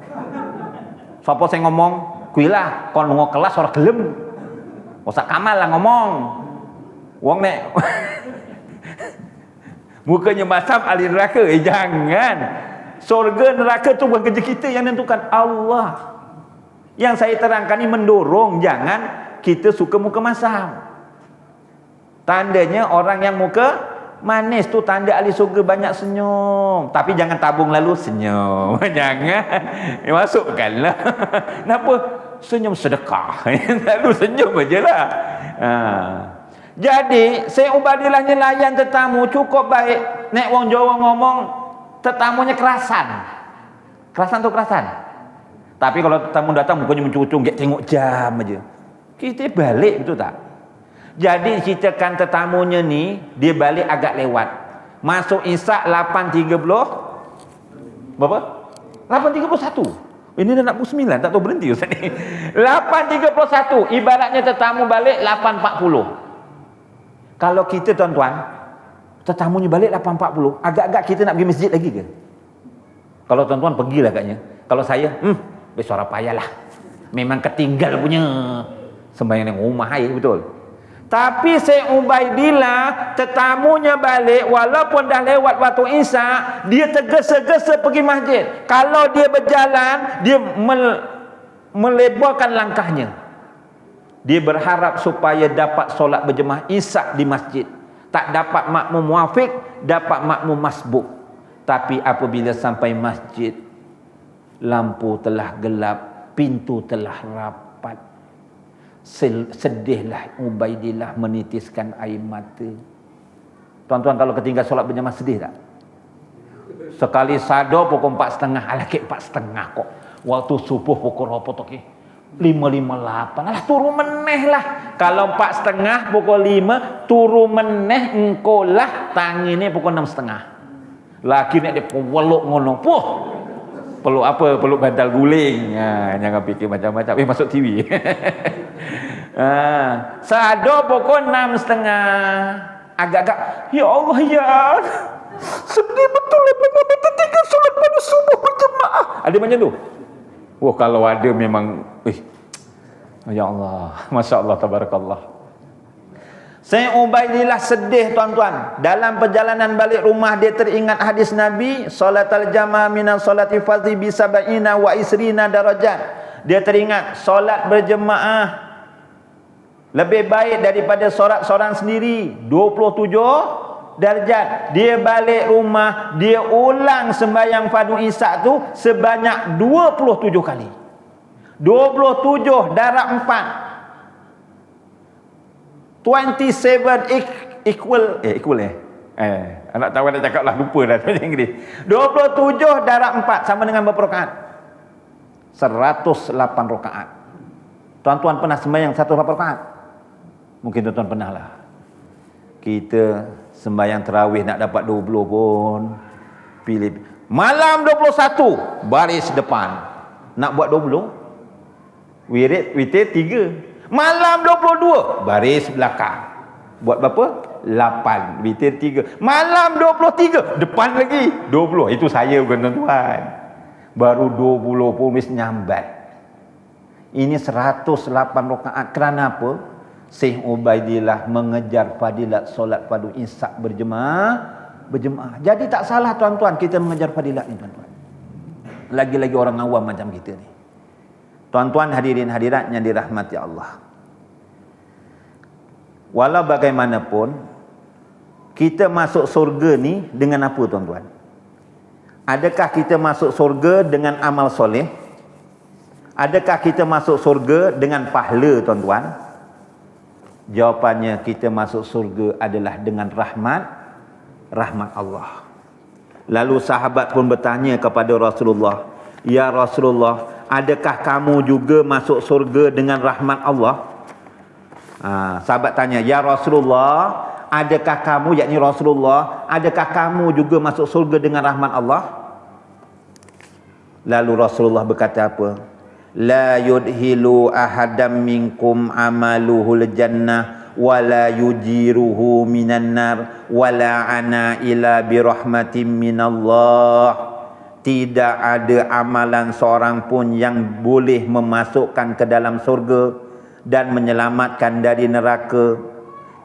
Siapa saya ngomong, kuilah kon ngomong kelas orang gelem. Usah kamal lah ngomong. Wong nek mukanya masam ahli neraka, jangan. Surga neraka tu bukan kerja kita yang nentukan, Allah. Yang saya terangkan ni mendorong jangan kita suka muka masam. Tandanya orang yang muka manis tu tanda ahli surga banyak senyum. Tapi jangan tabung lalu senyum. Jangan. Masukkanlah. Kenapa? Senyum sedekah. Lalu senyum aje lah. Jadi, Syekh Ubaidillah ni layan tetamu cukup baik. Nek wong Jawa ngomong, tetamunya kerasan. Kerasan tu kerasan. Tapi kalau tetamu datang mukanya mencucung, tengok jam aja. Kita balik, betul tak? Jadi ceritakan tetamunya ni, dia balik agak lewat. Masuk Isyak 8.30. Berapa? 8.31. Ini dah nak pukul 9, tak tahu berhenti Ustaz ni. 8.31. Ibaratnya tetamu balik 8.40. Kalau kita tuan-tuan, tetamunya balik 8.40, agak-agak kita nak pergi masjid lagi ke? Kalau tuan-tuan pergilah agaknya. Kalau saya, besok payahlah. Memang ketinggal punya sembahyang yang rumah air, betul. Tapi Syekh Ubaidillah tetamunya balik walaupun dah lewat waktu Isyak, dia tergesa-gesa pergi masjid. Kalau dia berjalan, dia melebarkan langkahnya. Dia berharap supaya dapat solat berjemaah Isyak di masjid. Tak dapat makmum muafiq, dapat makmum masbuk. Tapi apabila sampai masjid, lampu telah gelap, pintu telah rapat. Sedihlah Ubaidillah menitiskan air mata. Tuan-tuan kalau ketinggal solat berjemaah sedih tak? Sekali sadar pukul 4.30, alaki 4.30 kok. Waktu subuh pukul apa tu ke? 5.58. Alah turun meneh lah. Kalau 4.30 pukul 5 turun meneh engkau lah tangi ni pukul 6.30. Laki ni dia peluk ngono. Puh. Peluk apa? Peluk bantal guling. Jangan fikir macam-macam. Masuk TV. Sadar pukul 6.30. Agak-agak, ya Allah ya, sedih betul ya memang tertinggal solat pada subuh. Ada macam tu? Wah, kalau ada memang ya Allah, Masya Allah, Tabarakallah. Sayyid Ubaidillah sedih tuan-tuan. Dalam perjalanan balik rumah dia teringat hadis Nabi, salatul jamaah minan salati fadhi bi sab'ina wa isrina darajat. Dia teringat solat berjemaah lebih baik daripada solat seorang sendiri, 27 darjat. Dia balik rumah, dia ulang sembahyang fardu isyak tu sebanyak 27 kali. 27 darab 4. 27 equal anak tahu nak cakap lah, lupa dah bahasa Inggeris. 27 darab 4 sama dengan berapa rakaat? 108 rakaat. Tuan-tuan pernah sembahyang 108 rakaat? Mungkin tuan-tuan pernah lah. Kita sembahyang tarawih nak dapat 20 pun pilih. Malam 21 baris depan. Nak buat 20 witir 3. Malam 22 baris belakang. Buat berapa? 8 witir 3. Malam 23 depan lagi 20. Itu saya bukan tuan-tuan. Baru 20 pun mesti nyambat. Ini 108 rakaat. Kerana apa? Syekh Ubaidillah mengejar fadilat solat fardu isyak berjemaah. Jadi tak salah tuan-tuan kita mengejar fadilat ni tuan-tuan. Lagi-lagi orang awam macam kita ni. Tuan-tuan hadirin hadirat yang dirahmati Allah. Walau bagaimanapun kita masuk surga ni dengan apa tuan-tuan? Adakah kita masuk surga dengan amal soleh? Adakah kita masuk surga dengan pahala tuan-tuan? Jawapannya kita masuk surga adalah dengan rahmat Allah. Lalu sahabat pun bertanya kepada Rasulullah, "Ya Rasulullah, adakah kamu juga masuk surga dengan rahmat Allah?" Sahabat tanya, "Ya Rasulullah, adakah kamu," yakni Rasulullah, "adakah kamu juga masuk surga dengan rahmat Allah?" Lalu Rasulullah berkata apa? "La yudhilu ahadam minkum amaluhul jannah wala yujiruhu minan nar wala ana ila birahmatin minallah." Tidak ada amalan seorang pun yang boleh memasukkan ke dalam surga dan menyelamatkan dari neraka.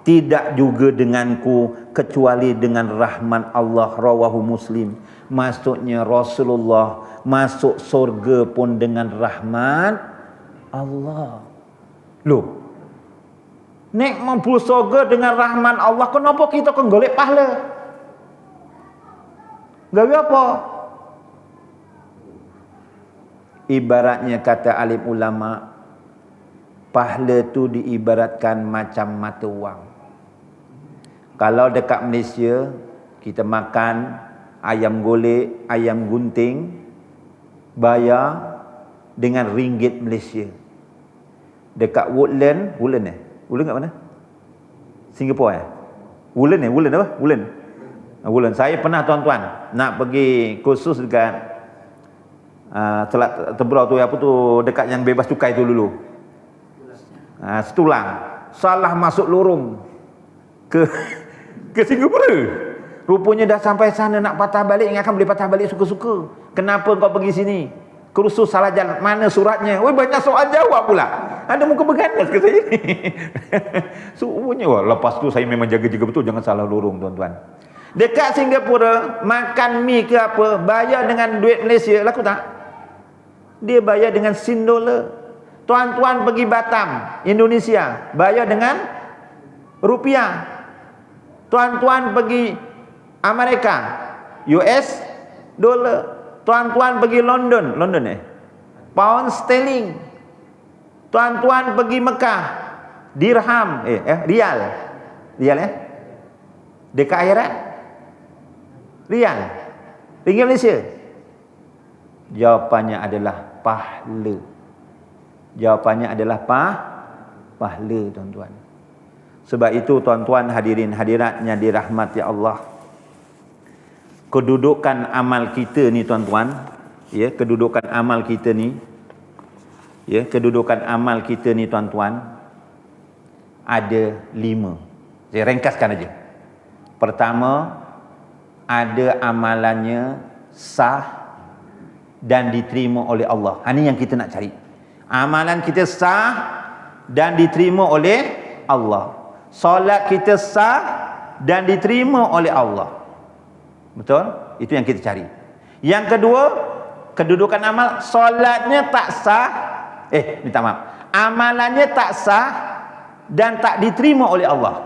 Tidak juga denganku kecuali dengan rahmat Allah. Rawahu Muslim. Maksudnya Rasulullah masuk surga pun dengan rahmat Allah. Loh, nek mampu surga dengan rahmat Allah, kenapa kita kena golek pahala? Gawe apa? Ibaratnya kata alim ulama, pahala tu diibaratkan macam mata wang. Kalau dekat Malaysia kita makan ayam golek, ayam gunting, bayar dengan ringgit Malaysia. Dekat Woodland kat mana? Singapura Woodland apa? Woodland. Saya pernah tuan-tuan nak pergi kursus dekat Selat Tebrau tu, apa tu, dekat yang bebas cukai tu dulu. Setulang. Salah masuk lorong ke Singapura. Rupanya dah sampai sana nak patah balik, ingatkan boleh patah balik suka-suka. Kenapa kau pergi sini? Kursus salah jalan. Mana suratnya? Weh, banyak soal jawab pula. Ada muka berganas ke saya ni. Rupanya lepas tu saya memang jaga-jaga betul jangan salah lorong tuan-tuan. Dekat Singapura makan mi ke apa, bayar dengan duit Malaysia, laku tak? Dia bayar dengan $1. Tuan-tuan pergi Batam, Indonesia, bayar dengan rupiah. Tuan-tuan pergi Amerika, US dollar. Tuan-tuan pergi London, pound sterling. Tuan-tuan pergi Mekah, dirham, rial. Dekat akhirat, rial, ringgit Malaysia. Jawapannya adalah pahala. Jawapannya adalah pahala tuan-tuan. Sebab itu tuan-tuan hadirin hadirat yang dirahmati Allah, kedudukan amal kita ni tuan-tuan, kedudukan amal kita ni, kedudukan amal kita ni tuan-tuan ada 5. Saya ringkaskan aja. Pertama, ada amalannya sah dan diterima oleh Allah. Ini yang kita nak cari. Amalan kita sah dan diterima oleh Allah. Solat kita sah dan diterima oleh Allah. Betul? Itu yang kita cari. Yang kedua, kedudukan amal, solatnya tak sah. Minta maaf. Amalannya tak sah dan tak diterima oleh Allah.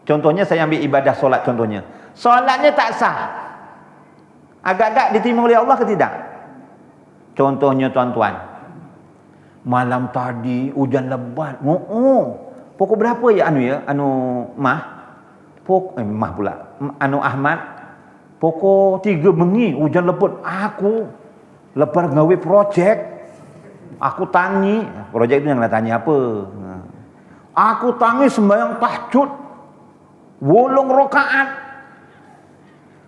Contohnya saya ambil ibadah solat contohnya. Solatnya tak sah. Agak-agak diterima oleh Allah ke tidak? Contohnya tuan-tuan. Malam tadi hujan lebat. Pukul berapa ya Mah pula. Ahmad. Pukul 3 bengi hujan lebat. Aku lepas ngawe projek. Aku tangi. Projek itu yang nak tanya apa? Aku tangi sembahyang tahajud 8 rakaat.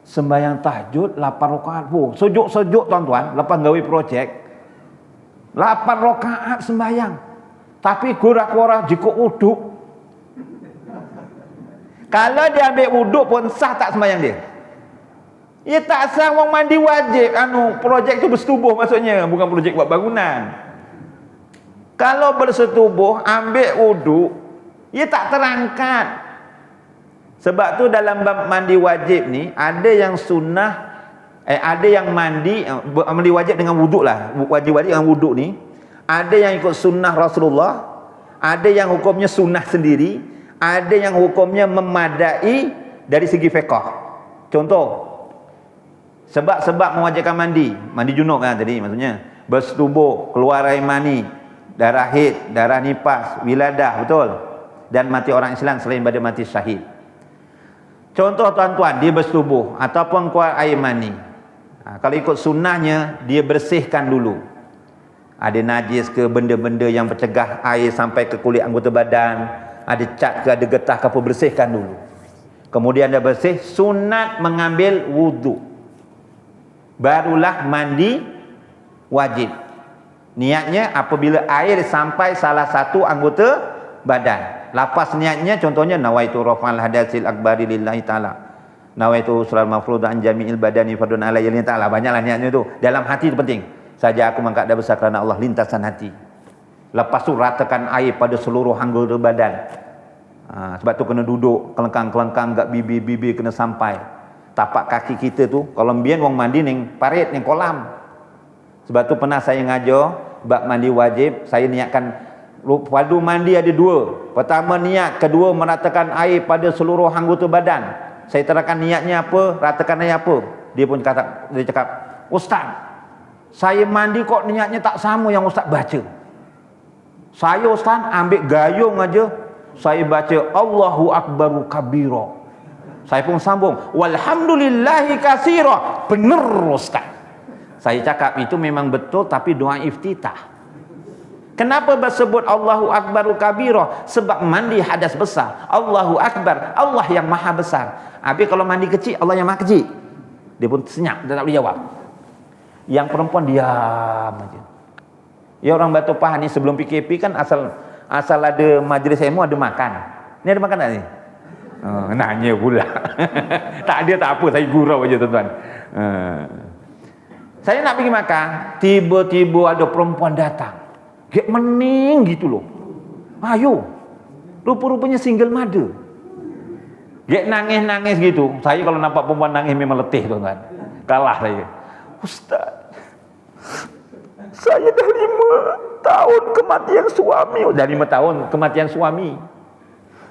Sembahyang tahajud 8 rakaat. Sejuk-sejuk tuan-tuan, lepas gawe projek 8 rakaat sembahyang. Tapi kura-kura jika uduk. Kalau dia ambil uduk pun sah tak sembahyang dia? Ya tak sah, orang mandi wajib. Projek tu bersetubuh maksudnya, bukan projek buat bangunan. Kalau bersetubuh, ambil uduk, ia tak terangkat. Sebab tu dalam mandi wajib ni, ada yang sunnah, ada yang mandi wajib dengan wuduk lah. Wajib-wajib dengan wuduk ni, ada yang ikut sunnah Rasulullah, ada yang hukumnya sunnah sendiri, ada yang hukumnya memadai dari segi fiqh. Contoh, sebab mewajibkan mandi junub kan tadi maksudnya. Bersetubuh, keluar air mani, darah haid, darah nifas, wiladah, betul? Dan mati orang Islam selain pada mati syahid. Contoh tuan-tuan, dia bersetubuh ataupun keluar air mani. Kalau ikut sunnahnya, dia bersihkan dulu. Ada najis ke, benda-benda yang bercegah air sampai ke kulit anggota badan, ada cat ke, ada getah ke apa, bersihkan dulu. Kemudian dia bersih, sunat mengambil wuduk. Barulah mandi wajib. Niatnya apabila air sampai salah satu anggota badan. Lapas niatnya contohnya nawaitu rafa'al hadatsil akbari lillahi ta'ala. Nawaitu usul mafruḍ an jami'il badani fardun alayya lillahi ta'ala. Banyaklah niatnya tu. Dalam hati itu penting. Saja aku mengangkat dah besar kerana Allah, lintasan hati. Lepas tu ratakan air pada seluruh anggota badan. Sebab tu kena duduk kelengkang-kelengkang, gak bibir-bibir kena sampai. Tapak kaki kita tu kalau mbien wong mandi ning parit ning kolam. Sebab tu pernah saya ngajar bab mandi wajib, saya niatkan padu mandi ada 2. Pertama niat, kedua meratakan air pada seluruh anggota badan. Saya terangkan niatnya apa, ratakan air apa. Dia pun cakap, "Ustaz, saya mandi kok niatnya tak sama yang Ustaz baca. Saya Ustaz ambil gayung aja, saya baca Allahu Akbaru kabira." Saya pun sambung, "Walhamdulillahi katsira." Benar Ustaz. Saya cakap itu memang betul, tapi doa iftitah. Kenapa bersebut Allahu Akbaru kabira? Sebab mandi hadas besar. Allahu Akbar, Allah yang maha besar. Habis kalau mandi kecil, Allah yang maha kecil. Dia pun senyap, dia tak boleh jawab. Yang perempuan diam aja. Ya orang Batu Pahat ni sebelum PKP kan asal ada majlis ilmu ada makan. Ni ada makan tak ni? Nanya pula. Tak ada tak apa, saya gurau aja tuan-tuan. Saya nak pergi makan, tiba-tiba ada perempuan datang. Gek mening gitu loh. Ayo. Rupa-rupanya single mother. Gek nangis-nangis gitu. Saya kalau nampak perempuan nangis memang letih tuan-tuan. Kalah saya. "Ustaz, saya dah 5 tahun kematian suami." Dah 5 tahun kematian suami.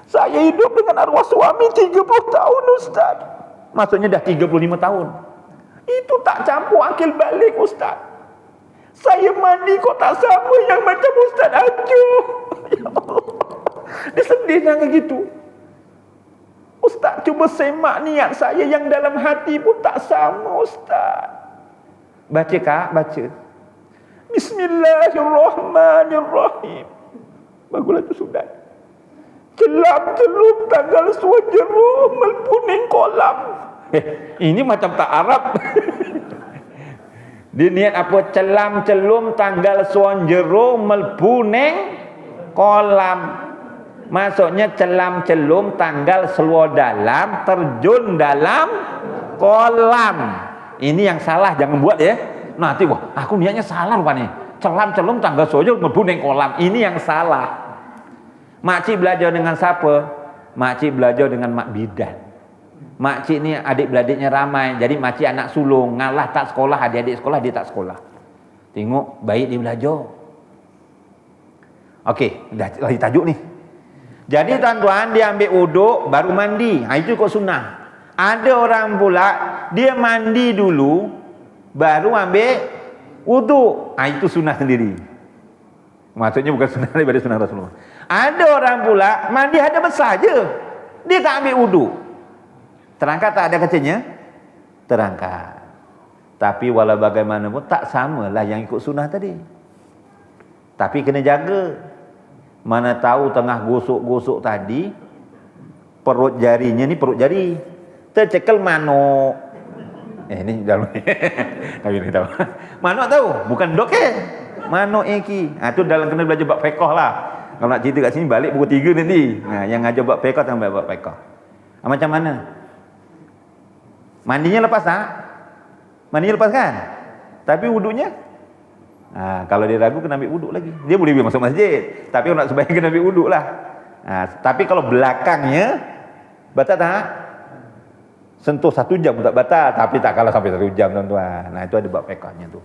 Saya hidup dengan arwah suami 30 tahun Ustaz. Maksudnya dah 35 tahun. Itu tak campur akil balik Ustaz. Saya mandi kok tak sama yang macam Ustaz acuh. Ya Allah. Dia sedih nangis gitu. "Ustaz, cuba semak niat saya yang dalam hati pun tak sama Ustaz." Baca kak, baca. Bismillahirrahmanirrahim. Baguslah tu sudah. Celam-celum tanggal suan jeruh melpuning kolam. Ini macam tak Arab. Dia niat apa? Celam-celum tanggal suan jeruh melpuning kolam. Maksudnya celam-celum tanggal seluar dalam terjun dalam kolam. Ini yang salah, jangan buat ya. Nanti wah, aku niatnya salah rupanya. Celam-celum tangga sojo mlebu ning kolam. Ini yang salah. Makcik belajar dengan siapa? Makcik belajar dengan mak bidan. Makcik ni adik-beradiknya ramai. Jadi makcik anak sulung, ngalah tak sekolah, adik-adik sekolah dia tak sekolah. Tengok baik dia belajar. Okey, dah lagi tajuk ni. Jadi tuan-tuan, dia ambil uduk baru mandi. Itu kok sunnah. Ada orang pula dia mandi dulu baru ambil uduk. Itu sunnah sendiri. Maksudnya bukan sunnah daripada sunnah Rasulullah. Ada orang pula mandi ada besar je. Dia tak ambil uduk. Terangkat tak ada kacanya? Terangkat. Tapi walau bagaimanapun tak samalah yang ikut sunnah tadi. Tapi kena jaga. Mana tahu tengah gosok-gosok tadi perut jarinya ni perut jari tercekel manuk. Ni dalam tapi ni tahu. Manuk tahu, bukan doken. Manuk iki. Tu dalam kena belajar bab fiqh lah. Kalau nak cerita kat sini balik buku 3 nanti. Yang ngajar bab fiqh tambah bab fiqh. Macam mana? Mandinya lepas tak? Mandinya lepas kan? Tapi wudunya kalau dia ragu kena ambil wuduk lagi. Dia boleh masuk masjid, tapi kalau nak sembahyang kena ambil wuduk lah. Tapi kalau belakangnya batal tak? Sentuh 1 jam pun tak batal, tapi tak kalah sampai 1 jam tuan-tuan. Itu ada bab fiqhnya tu.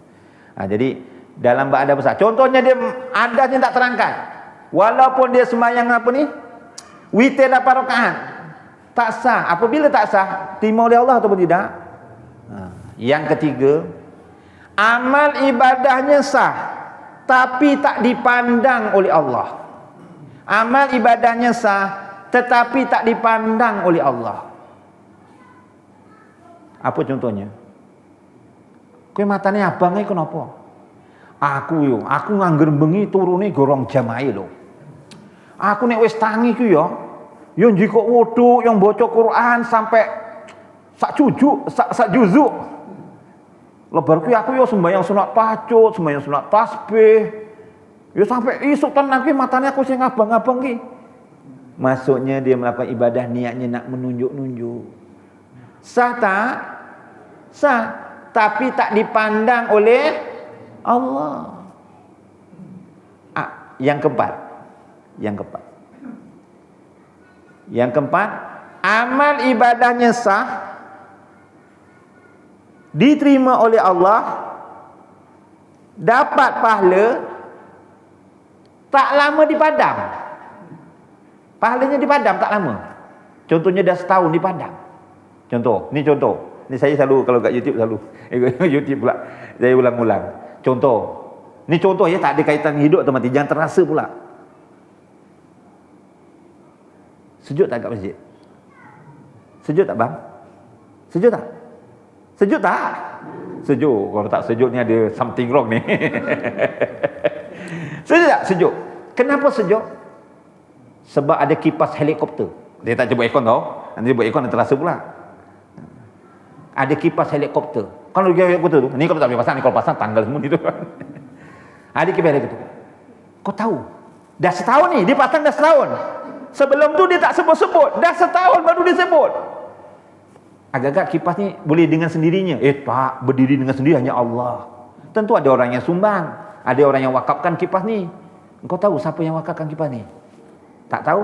Jadi dalam bab adab besar. Contohnya dia adabnya tak terangkat. Walaupun dia sembahyang apa ni? Witir 8 rakaat. Tak sah. Apabila tak sah, terima oleh Allah ataupun tidak? Yang ketiga, amal ibadahnya sah tapi tak dipandang oleh Allah. Amal ibadahnya sah tetapi tak dipandang oleh Allah. Apa contohnya? Kowe matane abang iki kenapa? Aku ngangger bengi turune gorong jam ae lho. Aku nek wis tangi ku yo njikok wudu, yang baca Quran sampai sak juzuk. Lebar kuwi aku yo sembahyang sunat tahajud, sembahyang sunat tasbih. Yo sampai isuk tenan kuwi matane aku sing abang-abang ki. Maksudnya dia melakukan ibadah niatnya nak menunjuk-nunjuk. Sah tak? Sah, tapi tak dipandang oleh Allah. Yang keempat, amal ibadahnya sah, diterima oleh Allah, dapat pahala, tak lama dipadam. Pahalanya dipadam tak lama. Contohnya dah setahun dipadam. Contoh. Ni saya selalu kalau kat YouTube selalu YouTube pula saya ulang-ulang. Contoh. Ni contoh ya, tak ada kaitan hidup atau mati, jangan terasa pula. Sejuk tak kat masjid? Sejuk tak bang? Sejuk tak? Sejuk tak? Sejuk. Kalau tak sejuk ni ada something wrong ni. Sejuk tak? Sejuk. Kenapa sejuk? Sebab ada kipas helikopter. Dia tak cuba aircon tau. Nanti buat aircon terasa pula. Ada kipas helikopter. Kalau dia helikopter tu, ni kalau tak boleh pasang, ni kalau pasang tanggal semua ni tu. Ada kipas helikopter. Kau tahu? Dah setahun ni, dia pasang dah setahun. Sebelum tu dia tak sebut-sebut. Dah setahun baru dia sebut. Agak-agak kipas ni boleh dengan sendirinya. Tak, berdiri dengan sendiri hanya Allah. Tentu ada orang yang sumbang, ada orang yang wakafkan kipas ni. Engkau tahu siapa yang wakafkan kipas ni? Tak tahu?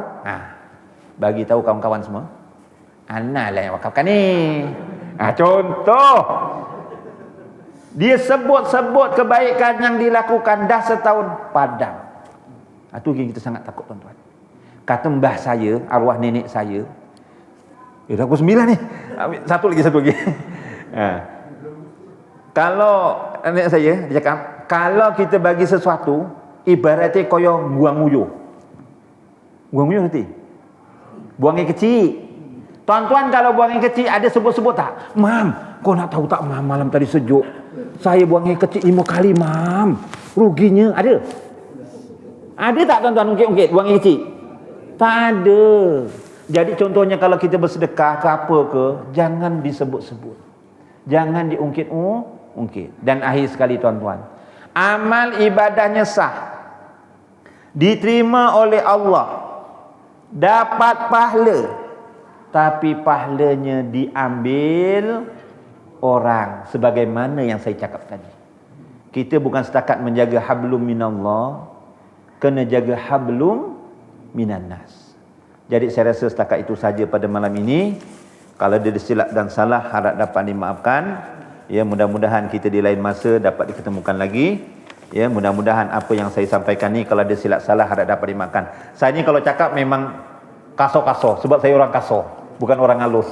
Bagi tahu kawan-kawan semua. Ana lah yang wakafkan ni. Contoh. Dia sebut-sebut kebaikan yang dilakukan dah setahun padam. Itu yang kita sangat takut tuan-tuan. Kata mbah saya, arwah nenek saya. Dah pukul 9 ni. Satu lagi. Kalau nenek saya dia cakap, kalau kita bagi sesuatu ibaratnya koyo buang uyuh. Buang uyuh nanti. Buang air kecil. Tuan-tuan, kalau buang air kecil ada sebut-sebut tak? Mam, kau nak tahu tak mam, malam tadi sejuk. Saya buang air kecil 5 kali, mam. Ruginya ada? Ada tak tuan-tuan ungkit-ungkit buang air kecil? Tak ada. Jadi contohnya kalau kita bersedekah ke apa ke, jangan disebut-sebut. Jangan diungkit-ungkit. Dan akhir sekali tuan-tuan, amal ibadahnya sah, diterima oleh Allah, dapat pahala, tapi pahalanya diambil orang sebagaimana yang saya cakap tadi. kita bukan setakat menjaga hablum minallah, kena jaga hablum minannas. Jadi saya rasa setakat itu saja pada malam ini. Kalau ada silap dan salah, harap dapat dimaafkan. Ya, mudah-mudahan kita di lain masa dapat diketemukan lagi. Ya, mudah-mudahan apa yang saya sampaikan ni, kalau ada silap salah, harap dapat dimaafkan. Saya ni kalau cakap memang kasar-kasar, sebab saya orang kasar, bukan orang halus.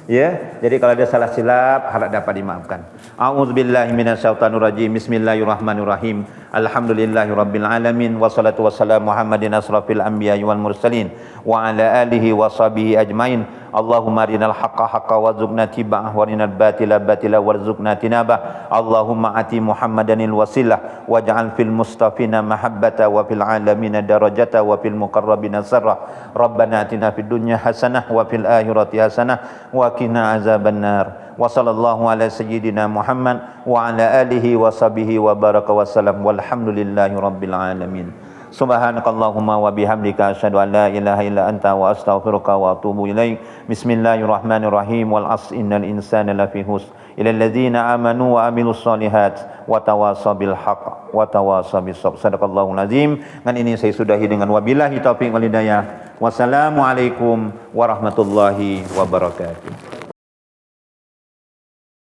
Ya, jadi kalau ada salah silap, harap dapat dimaafkan. A'udzubillahi minasyaitonirrajim. Bismillahirrahmanirrahim. Alhamdulillahirabbil alamin, wassalatu wassalamu Muhammadin asrafil anbiya'i wal mursalin wa ala alihi washabihi ajmain. Allahumma arinal haqqa haqqa warzuqna tiba'ah wa arinal batila batila warzuqna tinabah. Allahumma ati Muhammadanil wasilah waj'al fil mustafina mahabbata wa fil alamina darajata wa fil muqarrabina sarra. Rabbana atina fid dunya hasanah wa fil akhirati hasanah wa qina azabannar. Wa sallallahu ala sayyidina Muhammad wa ala alihi wa sahbihi wa baraka wa salam walhamdulillahi rabbil alamin. Subhanakallahumma wa bihamdika asyhadu an la ilaha illa anta wa astaghfiruka wa atubu ilaik. Bismillahirrahmanirrahim. Wal 'asr innal insana lafi khusr illa alladzina amanu wa amilus solihat wa tawasaw bil haqq wa tawasaw bis sabr. Sadaqallahul azim. Dengan ini saya sudahi dengan wabillahi taufiq wal hidayah. Wassalamualaikum warahmatullahi wabarakatuh.